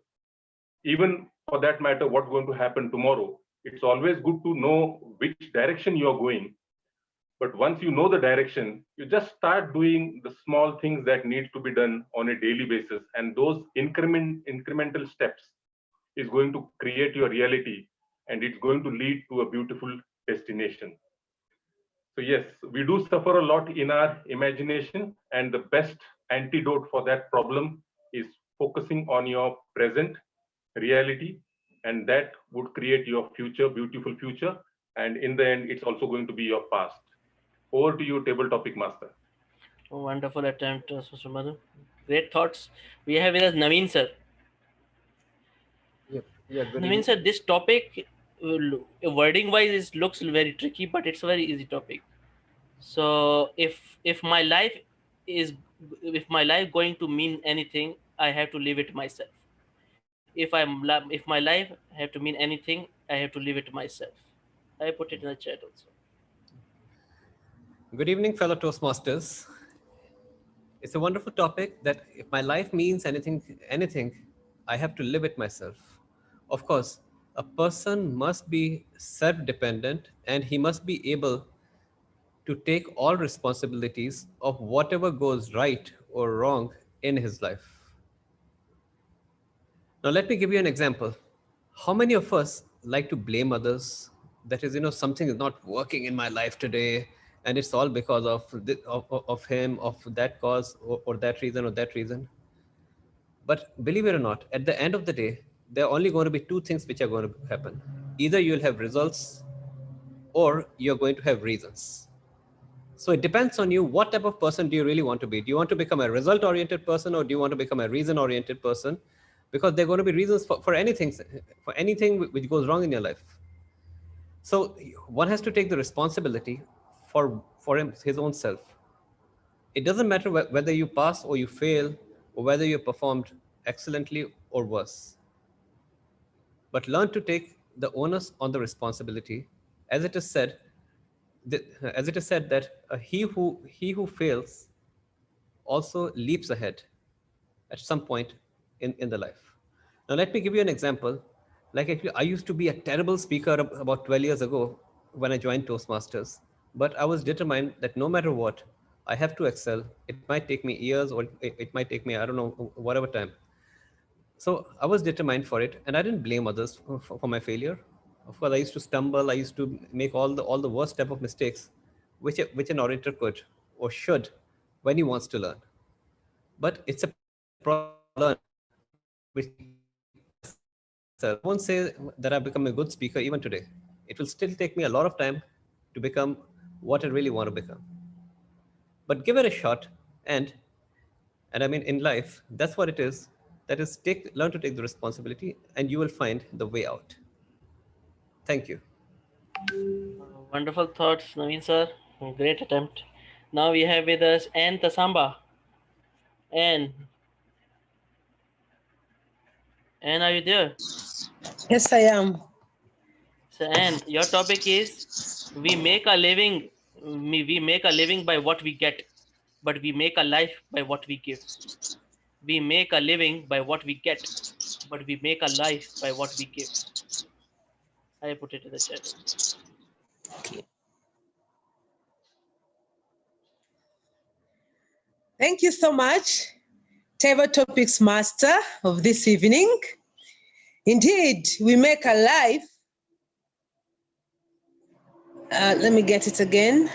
Speaker 17: Even for that matter, what's going to happen tomorrow. It's always good to know which direction you're going. But once you know the direction, you just start doing the small things that need to be done on a daily basis. And those incremental steps is going to create your reality, and it's going to lead to a beautiful destination. So yes, we do suffer a lot in our imagination, and the best antidote for that problem is focusing on your present reality, and that would create your future, beautiful future. And in the end, it's also going to be your past. Over to you, table topic master.
Speaker 3: Wonderful attempt, Mr. Madhu. Great thoughts. We have with us Naveen sir.
Speaker 18: Yep. Yeah, good
Speaker 3: Naveen
Speaker 18: evening.
Speaker 3: sir, this topic, wording wise, it looks very tricky, but it's a very easy topic. So if my life is if my life going to mean anything, I have to live it myself. If my life have to mean anything, I have to live it myself. I put it in the chat also.
Speaker 18: Good evening, fellow Toastmasters. It's a wonderful topic that if my life means anything, I have to live it myself. Of course, a person must be self-dependent and he must be able to take all responsibilities of whatever goes right or wrong in his life. Now, let me give you an example. How many of us like to blame others? That is, something is not working in my life today, and it's all because of him, of that cause, or that reason, or that reason. But believe it or not, at the end of the day, there are only going to be two things which are going to happen. Either you'll have results, or you're going to have reasons. So it depends on you. What type of person do you really want to be? Do you want to become a result oriented person, or do you want to become a reason oriented person? Because there are going to be reasons for anything which goes wrong in your life. So one has to take the responsibility for his own self. It doesn't matter whether you pass or you fail, or whether you performed excellently or worse. But learn to take the onus on the responsibility. As it is said, that he who fails also leaps ahead at some point in the life. Now, let me give you an example. Like, actually, I used to be a terrible speaker about 12 years ago when I joined Toastmasters, but I was determined that no matter what, I have to excel. It might take me years, or it might take me, I don't know, whatever time. So I was determined for it, and I didn't blame others for my failure. Of course, I used to stumble. I used to make all the worst type of mistakes, which an orator could or should when he wants to learn. But it's a process of learning which takes myself. I won't say that I've become a good speaker even today. It will still take me a lot of time to become what I really want to become. But give it a shot, and I mean, in life, that's what it is. That is, learn to take the responsibility, and you will find the way out. Thank you.
Speaker 3: Wonderful thoughts, Naveen sir. Great attempt. Now we have with us Anne Tasamba. Anne, Anne, are you there?
Speaker 19: Yes, I am.
Speaker 3: So, Anne, your topic is we make a living. We make a living by what we get, but we make a life by what we give. We make a living by what we get, but we make a life by what we give. I put it in the chat also.
Speaker 19: Okay. Thank you so much, Table Topics Master of this evening. Indeed, we make a life. Let me get it again.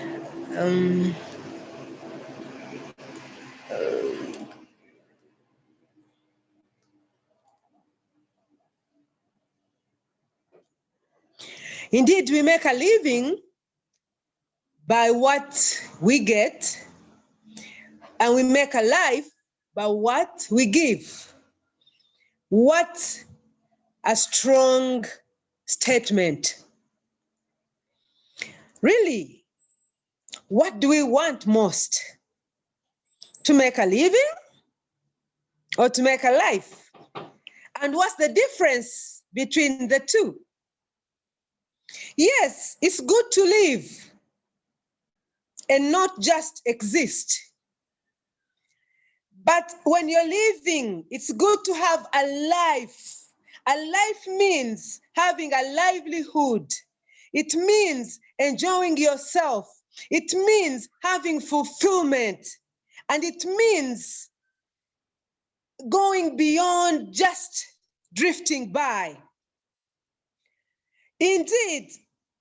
Speaker 19: Indeed, we make a living by what we get, and we make a life by what we give. What a strong statement. Really, what do we want most? To make a living or to make a life? And what's the difference between the two? Yes, it's good to live and not just exist. But when you're living, it's good to have a life. A life means having a livelihood. It means enjoying yourself. It means having fulfillment. And it means going beyond just drifting by. Indeed,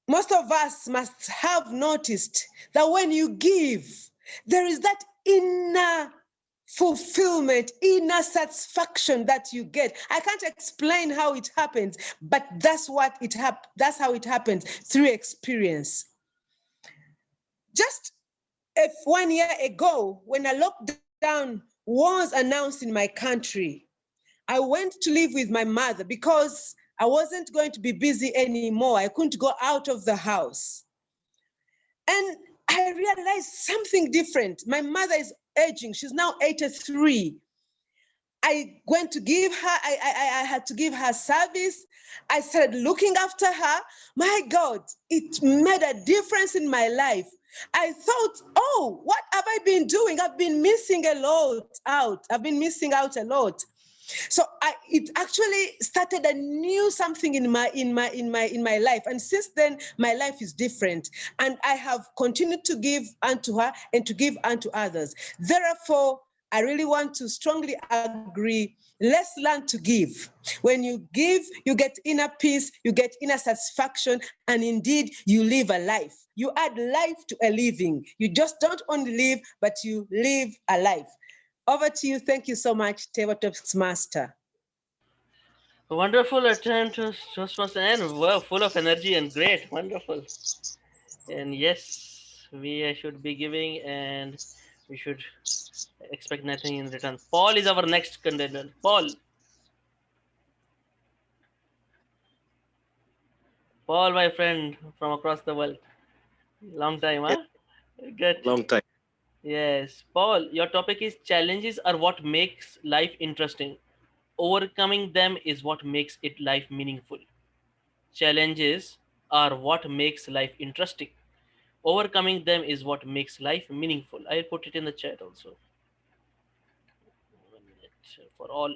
Speaker 19: most of us must have noticed that when you give, there is that inner fulfillment, inner satisfaction that you get. I can't explain how it happens, but that's how it happens through experience. Just if 1 year ago, when a lockdown was announced in my country, I went to live with my mother because I wasn't going to be busy anymore. I couldn't go out of the house. And I realized something different. My mother is aging. She's now 83. I went to give her, I had to give her service. I started looking after her. My God, it made a difference in my life. I thought, oh, what have I been doing? I've been missing a lot out. I've been missing out a lot. So it actually started a new something in my life. And since then, my life is different. And I have continued to give unto her and to give unto others. Therefore, I really want to strongly agree, let's learn to give. When you give, you get inner peace, you get inner satisfaction, and indeed, you live a life. You add life to a living. You just don't only live, but you live a life. Over to you. Thank you so much, Tabletop's Master.
Speaker 3: Wonderful attempt, Toastmaster, and wow, full of energy and great, wonderful. And yes, we should be giving, and we should expect nothing in return. Paul is our next contender. Paul, my friend from across the world. Long time, huh? Good.
Speaker 20: Long time.
Speaker 3: Yes, Paul, your topic is challenges are what makes life interesting. Overcoming them is what makes it life meaningful. Challenges are what makes life interesting. Overcoming them is what makes life meaningful. I'll put it in the chat also. 1 minute for all.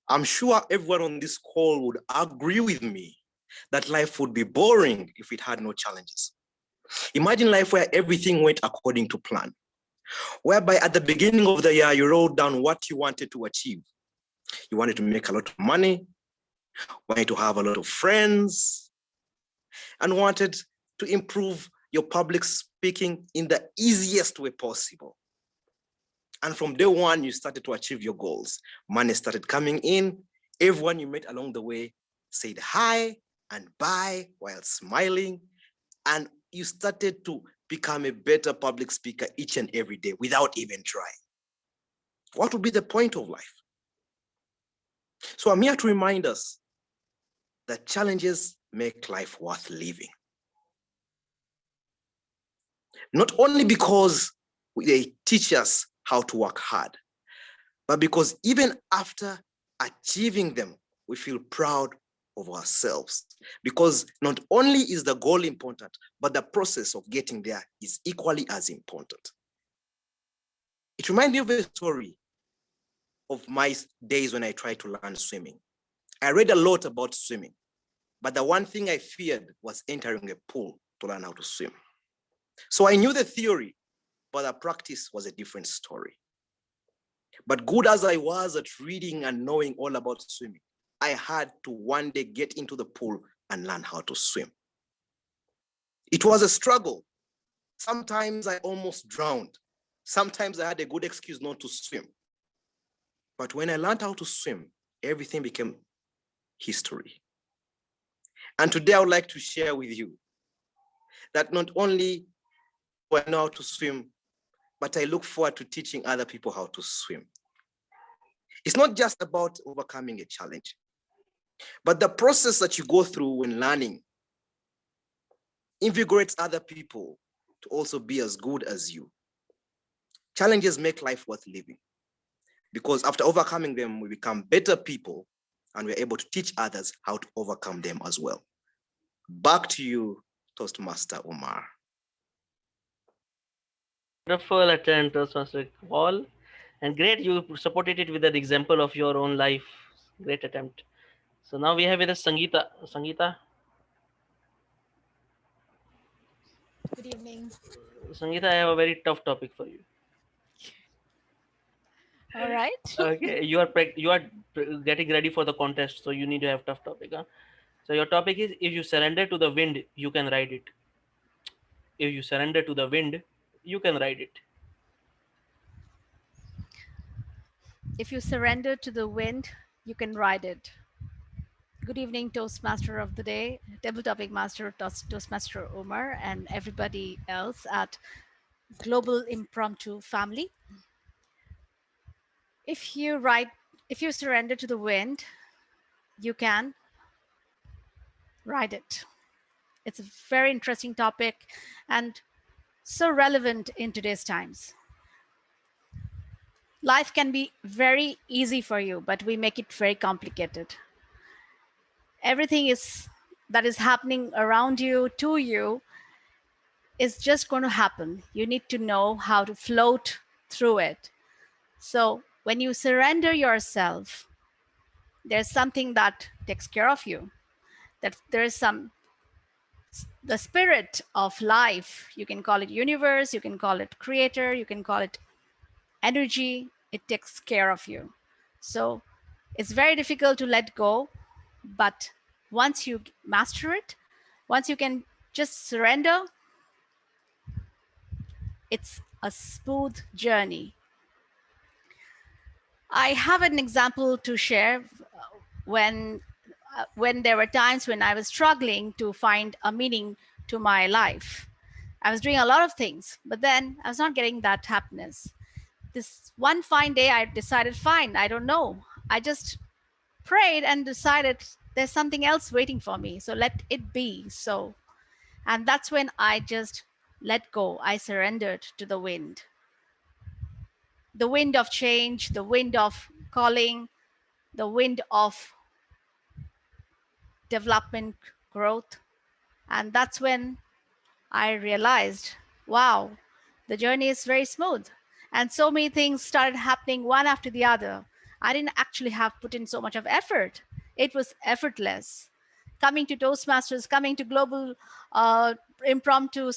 Speaker 20: I'm sure everyone on this call would agree with me that life would be boring if it had no challenges. Imagine life where everything went according to plan, whereby at the beginning of the year, you wrote down what you wanted to achieve. You wanted to make a lot of money, wanted to have a lot of friends, and wanted to improve your public speaking in the easiest way possible. And from day one, you started to achieve your goals. Money started coming in. Everyone you met along the way said hi and bye while smiling. And you started to become a better public speaker each and every day without even trying. What would be the point of life? So I'm here to remind us that challenges make life worth living. Not only because they teach us how to work hard, but because even after achieving them, we feel proud of ourselves. Because not only is the goal important, but the process of getting there is equally as important. It reminds me of a story of my days when I tried to learn swimming. I read a lot about swimming, but the one thing I feared was entering a pool to learn how to swim. So I knew the theory, but the practice was a different story. But good as I was at reading and knowing all about swimming, I had to one day get into the pool and learn how to swim. It was a struggle. Sometimes I almost drowned. Sometimes I had a good excuse not to swim. But when I learned how to swim, everything became history. And today I would like to share with you that not only do I know how to swim, but I look forward to teaching other people how to swim. It's not just about overcoming a challenge, but the process that you go through when learning invigorates other people to also be as good as you. Challenges make life worth living because after overcoming them, we become better people and we're able to teach others how to overcome them as well. Back to you, Toastmaster Omar.
Speaker 3: Wonderful attempt, Toastmaster Paul. And great, you supported it with an example of your own life. Great attempt. So now we have with us Sangeeta. Sangeeta.
Speaker 21: Good evening.
Speaker 3: Sangeeta, I have a very tough topic for you.
Speaker 21: All right.
Speaker 3: Okay, you are getting ready for the contest, so you need to have tough topic. Huh? So your topic is: if you surrender to the wind, you can ride it. If you surrender to the wind, you can ride it.
Speaker 21: If you surrender to the wind, you can ride it. Good evening, Toastmaster of the day, Table Topic Master, Toastmaster Omar, and everybody else at Global Impromptu Family. If you surrender to the wind, you can ride it. It's a very interesting topic and so relevant in today's times. Life can be very easy for you, but we make it very complicated. Everything that is happening around you, to you, is just going to happen. You need to know how to float through it. So when you surrender yourself, there's something that takes care of you. That there is the spirit of life. You can call it universe, you can call it creator, you can call it energy. It takes care of you. So it's very difficult to let go, but once you master it, once you can just surrender, it's a smooth journey. I have an example to share when there were times when I was struggling to find a meaning to my life. I was doing a lot of things, but then I was not getting that happiness. This one fine day, I decided, fine, I don't know. I just prayed and decided there's something else waiting for me. So let it be so. And that's when I just let go. I surrendered to the wind of change, the wind of calling, the wind of development, growth. And that's when I realized, wow, the journey is very smooth. And so many things started happening one after the other. I didn't actually have put in so much of effort. It was effortless. Coming to Toastmasters, coming to Global Impromptu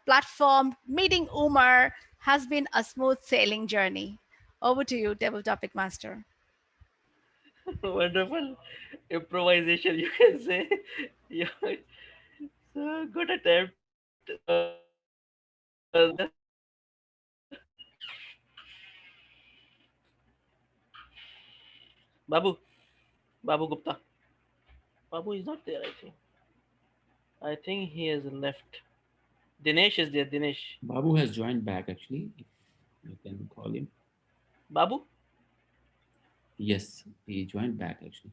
Speaker 21: platform, meeting Umar has been a smooth sailing journey. Over to you, Table Topic Master.
Speaker 3: Wonderful improvisation, you can say. Yeah, so good attempt. Babu, Babu Gupta. Babu is not there, I think. I think he has left. Dinesh is there, Dinesh.
Speaker 1: Babu has joined back actually. If you can call him.
Speaker 3: Babu?
Speaker 1: Yes, he joined back actually.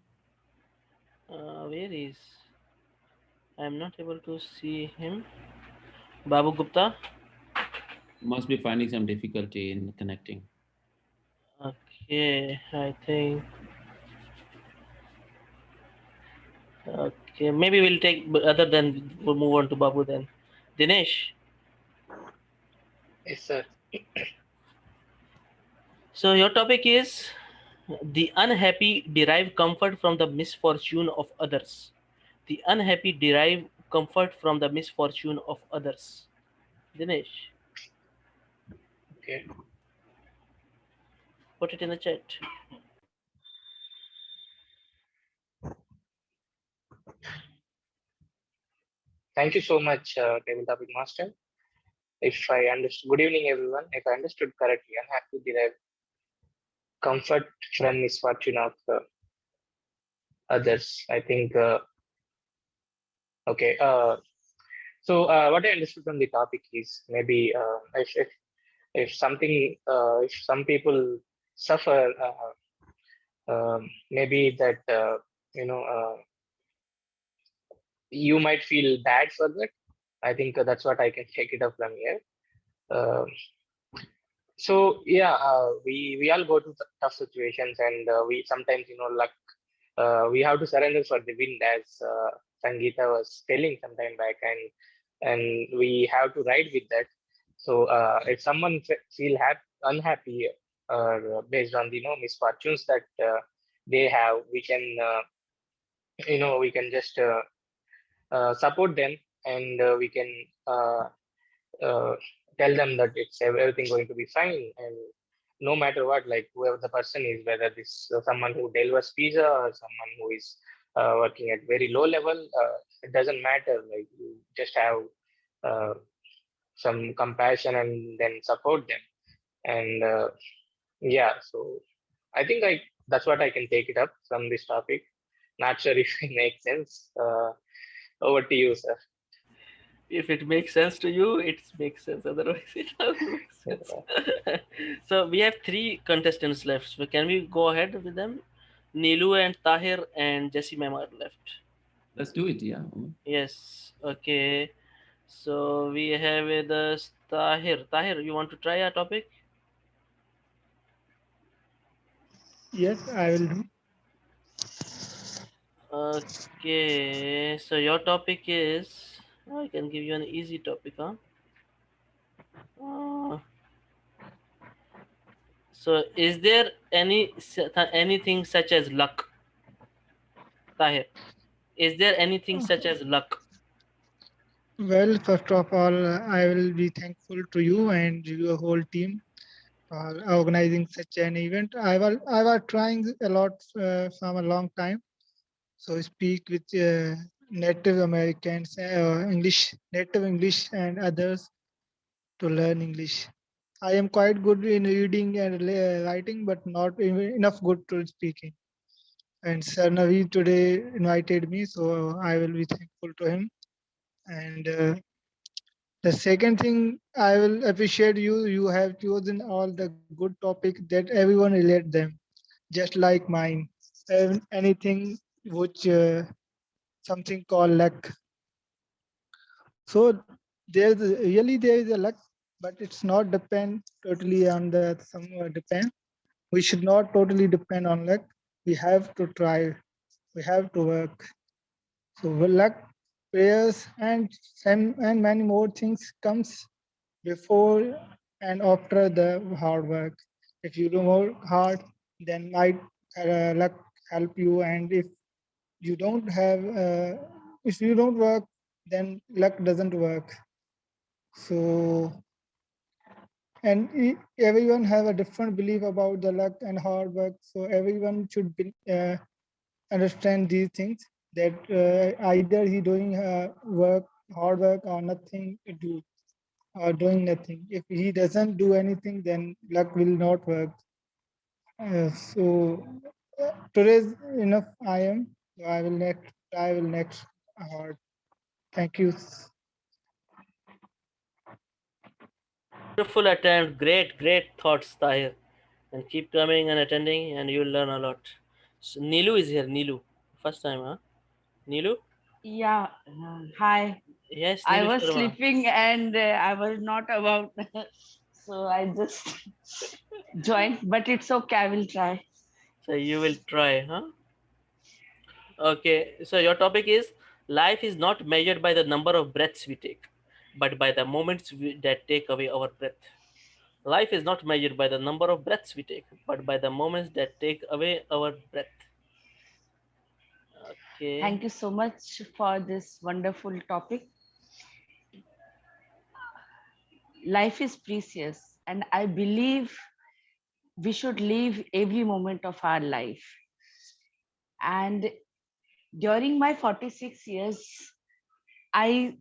Speaker 3: Where is? I am not able to see him. Babu Gupta?
Speaker 1: Must be finding some difficulty in connecting.
Speaker 3: Okay, I think. Okay, maybe we'll take other than we'll move on to Babu then. Dinesh.
Speaker 22: Yes, sir.
Speaker 3: So your topic is the unhappy derive comfort from the misfortune of others. The unhappy derive comfort from the misfortune of others. Dinesh,
Speaker 22: Okay.
Speaker 3: put it in the chat.
Speaker 22: Thank you so much, Table Topic Master. If I understood, good evening, everyone. If I understood correctly, unhappy derive comfort from misfortune of others. I think, okay. So what I understood from the topic is maybe if something, if some people suffer, maybe that, you know, you might feel bad for that. I think that's what I can take it up from here. Uh, so yeah, we all go to tough situations, and we sometimes, luck. We have to surrender for the wind, as Sangeeta was telling some time back, and we have to ride with that. So if someone feel unhappy based on the misfortunes that they have, we can we can just support them, and we can uh, tell them that it's everything going to be fine, and no matter what, like whoever the person is, whether this someone who delivers pizza or someone who is working at very low level, it doesn't matter. Like you just have some compassion and then support them, and yeah. So I think that's what I can take it up from this topic. Not sure if it makes sense. Over to you, sir.
Speaker 3: If it makes sense to you, it makes sense. Otherwise, it doesn't make sense. So we have 3 contestants left. So can we go ahead with them? Nilu and Tahir and Jessie ma'am are left.
Speaker 1: Let's do it. Yeah.
Speaker 3: Yes. Okay. So we have with us Tahir. Tahir, you want to try our topic?
Speaker 4: Yes, I will do.
Speaker 3: Okay. So your topic is. I can give you an easy topic, huh? So is there anything such as luck, Tahir? Is there anything such as luck?
Speaker 4: Well, first of all, I will be thankful to you and your whole team for organizing such an event. I was trying a lot from a long time. So speak with Native Americans, Native English, and others to learn English. I am quite good in reading and writing, but not enough good to speaking. And Sir Naveed today invited me, so I will be thankful to him. And the second thing, I will appreciate you. You have chosen all the good topic that everyone relate them, just like mine. And anything which something called luck. So there is a luck, but it's not depend totally on the some depend. We should not totally depend on luck. We have to try. We have to work. So luck, prayers, and many more things comes before and after the hard work. If you do more hard, then might luck help you. And you don't have, if you don't work, then luck doesn't work. So, and everyone have a different belief about the luck and hard work. So everyone should be, understand these things that either he doing work, hard work or nothing to do or doing nothing. If he doesn't do anything, then luck will not work. So today's enough. I am. So I will next. I will next hard. Thank you.
Speaker 3: Beautiful attempt. Great thoughts, Tahir. And keep coming and attending, and you'll learn a lot. So Nilu is here. Nilu, first time, huh? Nilu?
Speaker 6: Yeah, hi.
Speaker 3: Yes,
Speaker 6: I
Speaker 3: Nilu
Speaker 6: was
Speaker 3: Sharma.
Speaker 6: sleeping and I was not about, so I just joined, but it's okay, I will try.
Speaker 3: So you will try, huh? Okay. So your topic is life is not measured by the number of breaths we take, but by the moments that take away our breath. Life is not measured by the number of breaths we take, but by the moments that take away our breath. Okay.
Speaker 6: Thank you so much for this wonderful topic. Life is precious, and I believe we should live every moment of our life. And during my 46 years, I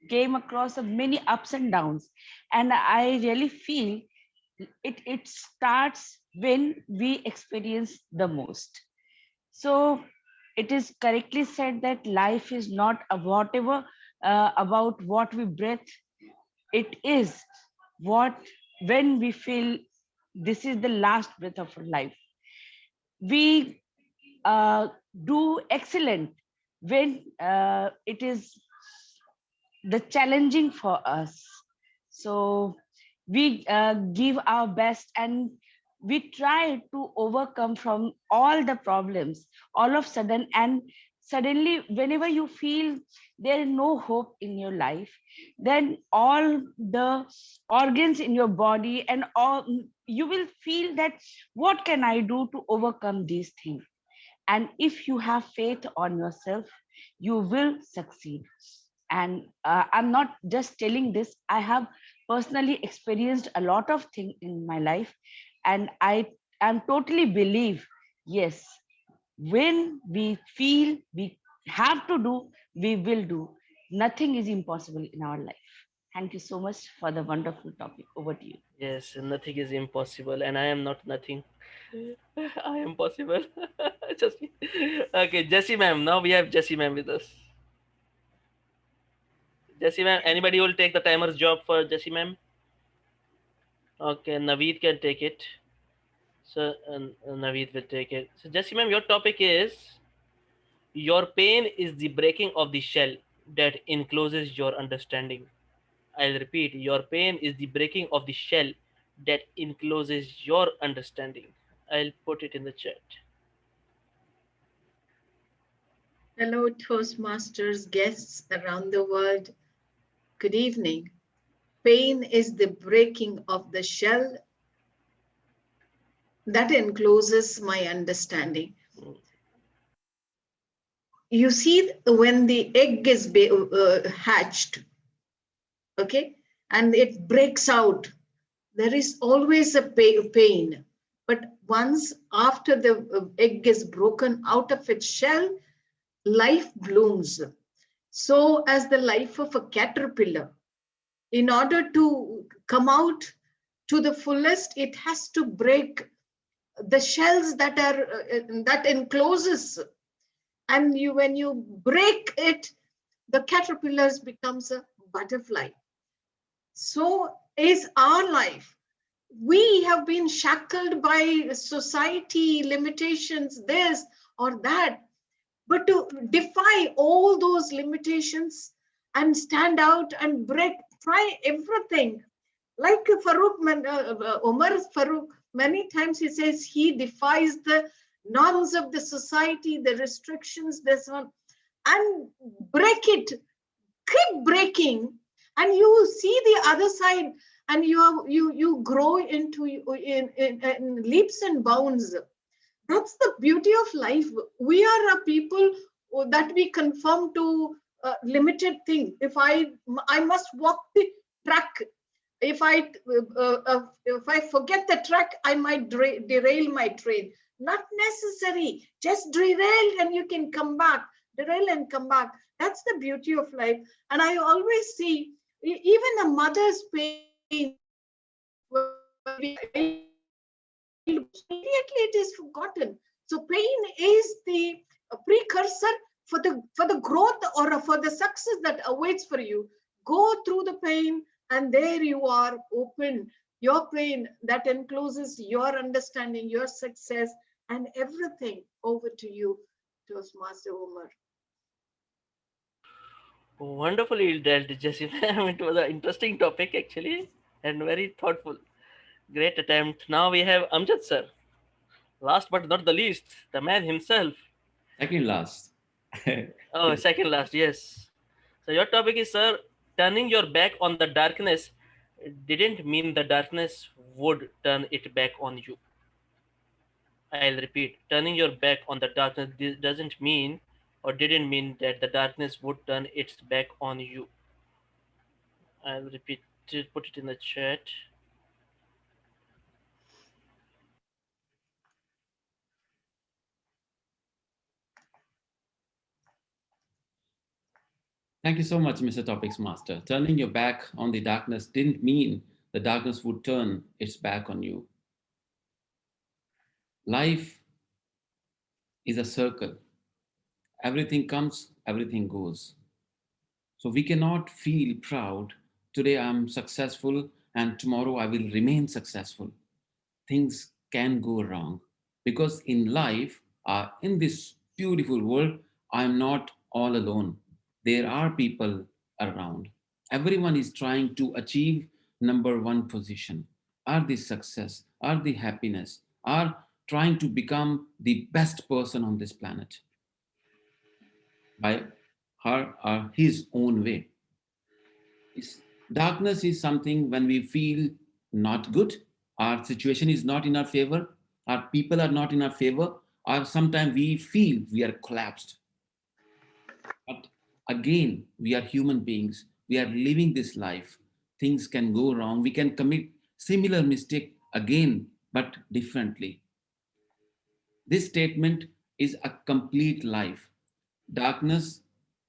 Speaker 6: came across many ups and downs, and I really feel it starts when we experience the most. So it is correctly said that life is not about what we breathe. It is what when we feel this is the last breath of our life. We do excellent when it is the challenging for us. So we give our best and we try to overcome from all the problems all of sudden, and suddenly whenever you feel there is no hope in your life, then all the organs in your body and all you will feel that what can I do to overcome these things. And if you have faith on yourself, you will succeed. And I'm not just telling this, I have personally experienced a lot of things in my life, and I am totally believe, yes, when we feel we have to do, we will do. Nothing is impossible in our life. Thank you so much for the wonderful topic. Over to you.
Speaker 3: Yes, nothing is impossible, and I am not nothing. I am possible. Just okay, Jessie ma'am. Now we have Jessie ma'am with us. Jessie ma'am, anybody will take the timer's job for Jessie ma'am? Okay, Naveed can take it. So Naveed will take it. So Jessie ma'am, your topic is your pain is the breaking of the shell that encloses your understanding. I'll repeat, your pain is the breaking of the shell that encloses your understanding. I'll put it in the chat.
Speaker 2: Hello, Toastmasters, guests around the world. Good evening. Pain is the breaking of the shell that encloses my understanding. You see, when the egg is hatched, okay, and it breaks out, there is always a pain. But once after the egg is broken out of its shell, life blooms. So as the life of a caterpillar, in order to come out to the fullest, it has to break the shells that are that encloses. And when you break it, the caterpillars becomes a butterfly. So is our life. We have been shackled by society limitations, this or that. But to defy all those limitations and stand out and break, try everything. Like Omar Farooq, many times he says he defies the norms of the society, the restrictions, this one, and break it, keep breaking, and you see the other side, and you grow into in leaps and bounds. That's the beauty of life. We are a people that we conform to limited thing. If I must walk the track. If I forget the track, I might derail my train. Not necessary. Just derail and you can come back. Derail and come back. That's the beauty of life. And I always see even a mother's pain. Immediately it is forgotten. So pain is the precursor for the growth or for the success that awaits for you. Go through the pain, and there you are, open your pain that encloses your understanding, your success, and everything. Over to you, Toastmaster Omar.
Speaker 3: Wonderfully dealt, Jessie ma'am. It was an interesting topic actually, and very thoughtful. Great attempt. Now we have Amjad sir. Last but not the least, the man himself.
Speaker 1: Second last.
Speaker 3: Oh, second last, yes. So your topic is, sir, turning your back on the darkness didn't mean the darkness would turn it back on you. I'll repeat, turning your back on the darkness doesn't mean or didn't mean that the darkness would turn its back on you. I'll repeat it, put it in the chat.
Speaker 1: Thank you so much, Mr. Topics Master. Turning your back on the darkness didn't mean the darkness would turn its back on you. Life is a circle. Everything comes, everything goes. So we cannot feel proud. Today I'm successful and tomorrow I will remain successful. Things can go wrong because in life, in this beautiful world, I'm not all alone. There are people around. Everyone is trying to achieve number one position, are the success, are the happiness, are trying to become the best person on this planet by her or his own way. Darkness is something when we feel not good, our situation is not in our favor, our people are not in our favor, or sometimes we feel we are collapsed. But again, we are human beings, we are living this life. Things can go wrong, we can commit similar mistake again, but differently. This statement is a complete life. Darkness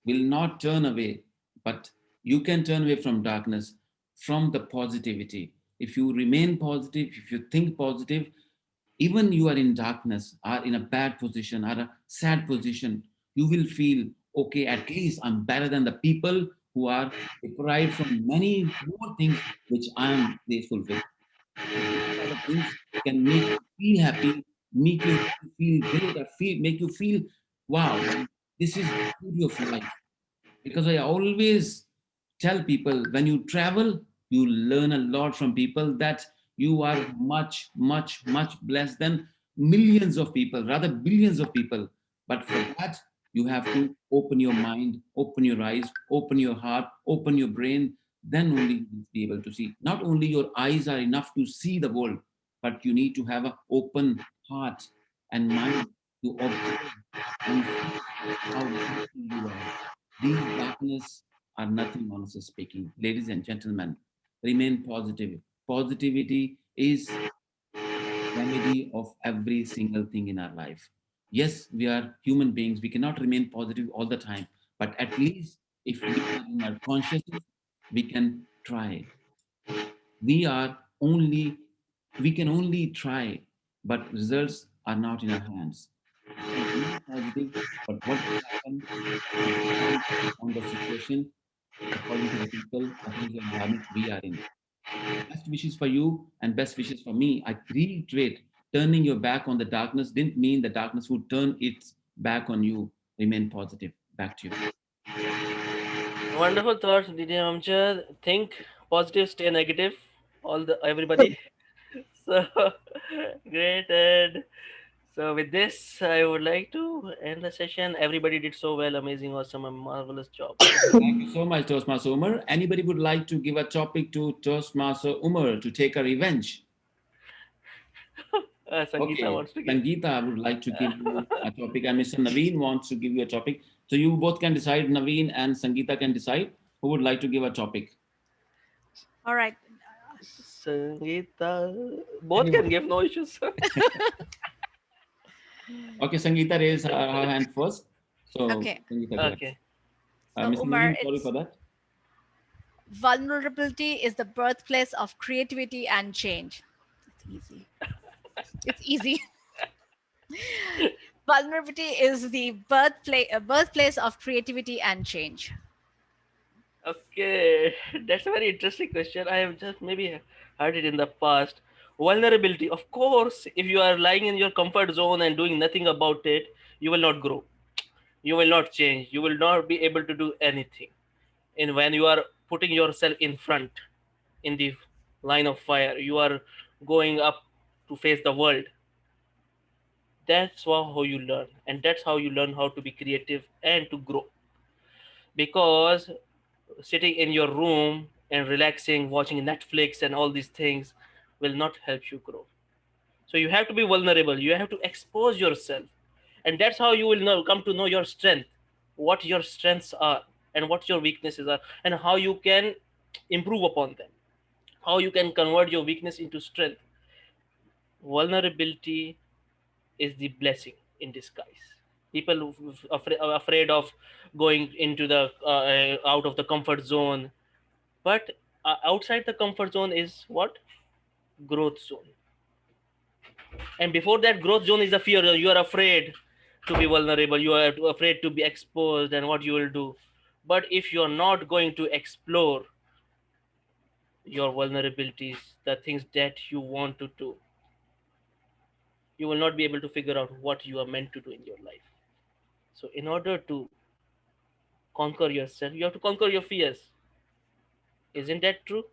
Speaker 1: will not turn away, but you can turn away from darkness from the positivity. If you remain positive, if you think positive, Even you are in darkness, are in a bad position, are a sad position, you will feel, okay, at least I'm better than the people who are deprived from many more things which I am grateful with. So these are the things can make you feel happy, make you feel great, or make you feel, wow, this is the beauty of life. Because I always tell people, when you travel, you learn a lot from people, that you are much, much, much blessed than millions of people, rather billions of people. But for that, you have to open your mind, open your eyes, open your heart, open your brain. Then only you will be able to see. Not only your eyes are enough to see the world, but you need to have an open heart and mind to observe and see how beautiful you are. These darkness are nothing, honestly speaking. Ladies and gentlemen, remain positive. Positivity is remedy of every single thing in our life. Yes, we are human beings. We cannot remain positive all the time, but at least if we are in our consciousness, we can try. We are only, we can only try, but results are not in our hands. We can remain positive, but what will happen will depend on the situation, according to the people, according to the environment we are in. Best wishes for you and best wishes for me. I reiterate, turning your back on the darkness didn't mean the darkness would turn its back on you. Remain positive. Back to you.
Speaker 3: Wonderful thoughts, DJ Amjad. Think positive, stay negative. All the everybody. So great. And so with this, I would like to end the session. Everybody did so well, amazing, awesome, and marvelous job.
Speaker 1: Thank you so much, Toastmaster Umar. Anybody would like to give a topic to Toastmaster Umar to take a revenge?
Speaker 3: Sangeeta
Speaker 1: Okay,
Speaker 3: wants to give.
Speaker 1: Sangeeta would like to give you a topic, and Mr. Naveen wants to give you a topic. So you both can decide, Naveen and Sangeeta can decide who would like to give a topic.
Speaker 21: All right.
Speaker 3: Sangeeta, both can
Speaker 1: Anyone.
Speaker 3: give, no issues.
Speaker 1: Okay, Sangeeta raised her hand first. So,
Speaker 21: Okay.
Speaker 1: Sangeeta, go ahead.
Speaker 3: Okay.
Speaker 21: So,
Speaker 1: Mr.
Speaker 21: Umar,
Speaker 1: Naveen, sorry
Speaker 21: it's
Speaker 1: for that.
Speaker 21: vulnerability is the birthplace of creativity and change. It's easy. It's easy. Vulnerability is the birthplace of creativity and change.
Speaker 3: Okay, that's a very interesting question. I have just maybe heard it in the past. Vulnerability, of course, if you are lying in your comfort zone and doing nothing about it, you will not grow. You will not change. You will not be able to do anything. And when you are putting yourself in front, in the line of fire, you are going up to face the world. That's how you learn. And that's how you learn how to be creative and to grow. Because sitting in your room and relaxing, watching Netflix and all these things will not help you grow. So you have to be vulnerable. You have to expose yourself, and that's how you will come to know your strength, what your strengths are, and what your weaknesses are, and how you can improve upon them. How you can convert your weakness into strength. Vulnerability is the blessing in disguise. People are afraid of going into the out of the comfort zone. But outside the comfort zone is what? Growth zone. And before that growth zone is the fear. You are afraid to be vulnerable. You are afraid to be exposed and what you will do. But if you're not going to explore your vulnerabilities, the things that you want to do, you will not be able to figure out what you are meant to do in your life. So, in order to conquer yourself, you have to conquer your fears. Isn't that true?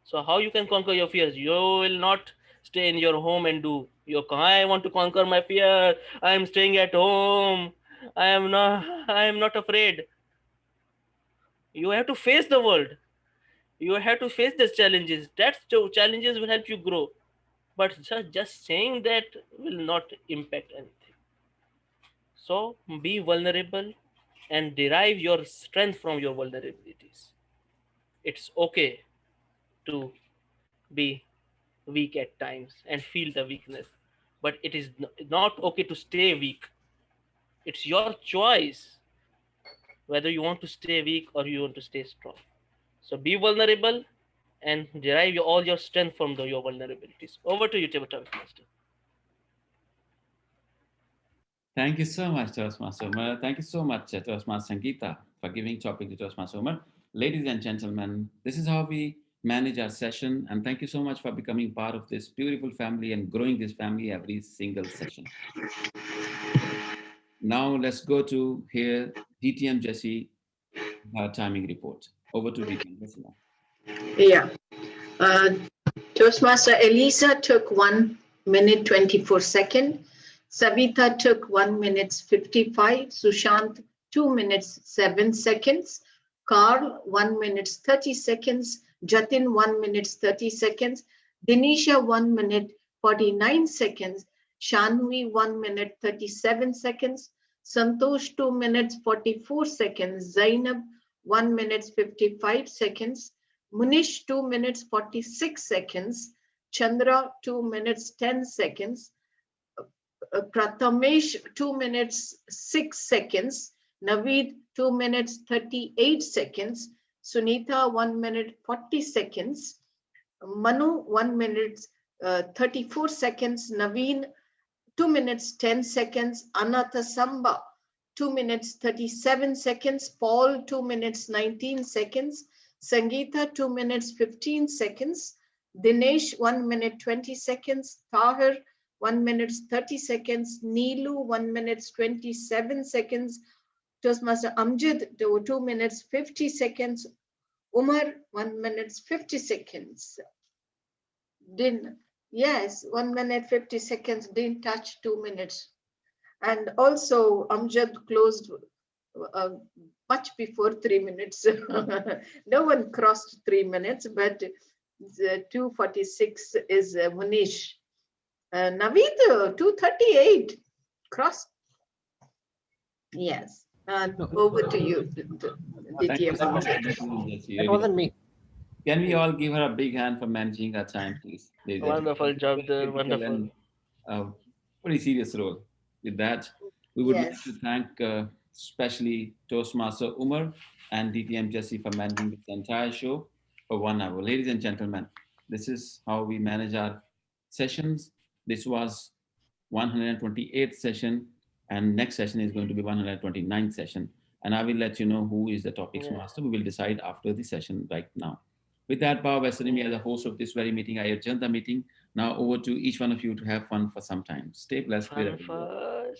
Speaker 3: So how you can conquer your fears? You will not stay in your home and do your. I want to conquer my fear. I am staying at home. I am not. I am not afraid. You have to face the world. You have to face the challenges. That challenges will help you grow. But just saying that will not impact anything. So be vulnerable and derive your strength from your vulnerabilities. It's okay to be weak at times and feel the weakness, but it is not okay to stay weak. It's your choice whether you want to stay weak or you want to stay strong. So be vulnerable and derive all your strength from your vulnerabilities. Over to you, Tabitha Master.
Speaker 1: Thank you so much, Toastmaster Umar. Thank you so much, Toastmaster Sangeeta, for giving topic to Toastmaster Umar. Ladies and gentlemen, this is how we manage our session. And thank you so much for becoming part of this beautiful family and growing this family every single session. Now let's go to hear DTM Jesse timing report. Over to DTM Jesse now.
Speaker 2: Yeah. Uh, Toastmaster Elisa took 1 minute 24 seconds. Savita took 1 minute 55. Sushant 2 minutes 7 seconds. Carl 1 minute 30 seconds. Jatin 1 minute 30 seconds. Dinisha 1 minute 49 seconds. Shanvi 1 minute 37 seconds. Santosh 2 minutes 44 seconds. Zainab 1 minute 55 seconds. Munish 2 minutes 46 seconds. Chandra 2 minutes 10 seconds. Prathamesh 2 minutes 6 seconds. Naveed 2 minutes 38 seconds. Sunita 1 minute 40 seconds. Manu 1 minute 34 seconds. Naveen 2 minutes 10 seconds. Anatha Samba 2 minutes 37 seconds. Paul 2 minutes 19 seconds. Sangeeta 2 minutes 15 seconds. Dinesh 1 minute 20 seconds. Tahir 1 minute 30 seconds. Neelu 1 minute 27 seconds. Toastmaster Amjad 2 minutes 50 seconds. Umar 1 minute 50 seconds. Yes, 1 minute 50 seconds, didn't touch 2 minutes. And also Amjad closed uh, much before 3 minutes. No one crossed 3 minutes, but the 246 is Munish. Naveed, 238 crossed. Yes. Over to you,
Speaker 1: Thank you
Speaker 2: DTM
Speaker 1: so much,
Speaker 2: Amjad.
Speaker 1: DTM Jesse.
Speaker 22: That wasn't me.
Speaker 1: Can we all give her a big hand for managing her time, please? Ladies and gentlemen?
Speaker 3: Wonderful job
Speaker 1: Very
Speaker 3: there.
Speaker 1: critical
Speaker 3: Wonderful.
Speaker 1: and pretty serious role. With that, we would like
Speaker 2: Yes.
Speaker 1: to thank especially Toastmaster Umar and DTM Jesse for managing this entire show for 1 hour. Ladies and gentlemen, this is how we manage our sessions. This was 128th session, and next session is going to be 129th session. And I will let you know who is the topics
Speaker 3: Yeah.
Speaker 1: master. We will decide after the session right now. With that, Bob Vesanimi, as a host of this very meeting, I adjourn the meeting. Now over to each one of you to have fun for some time. Stay blessed
Speaker 3: Fun
Speaker 1: wherever you are.
Speaker 3: for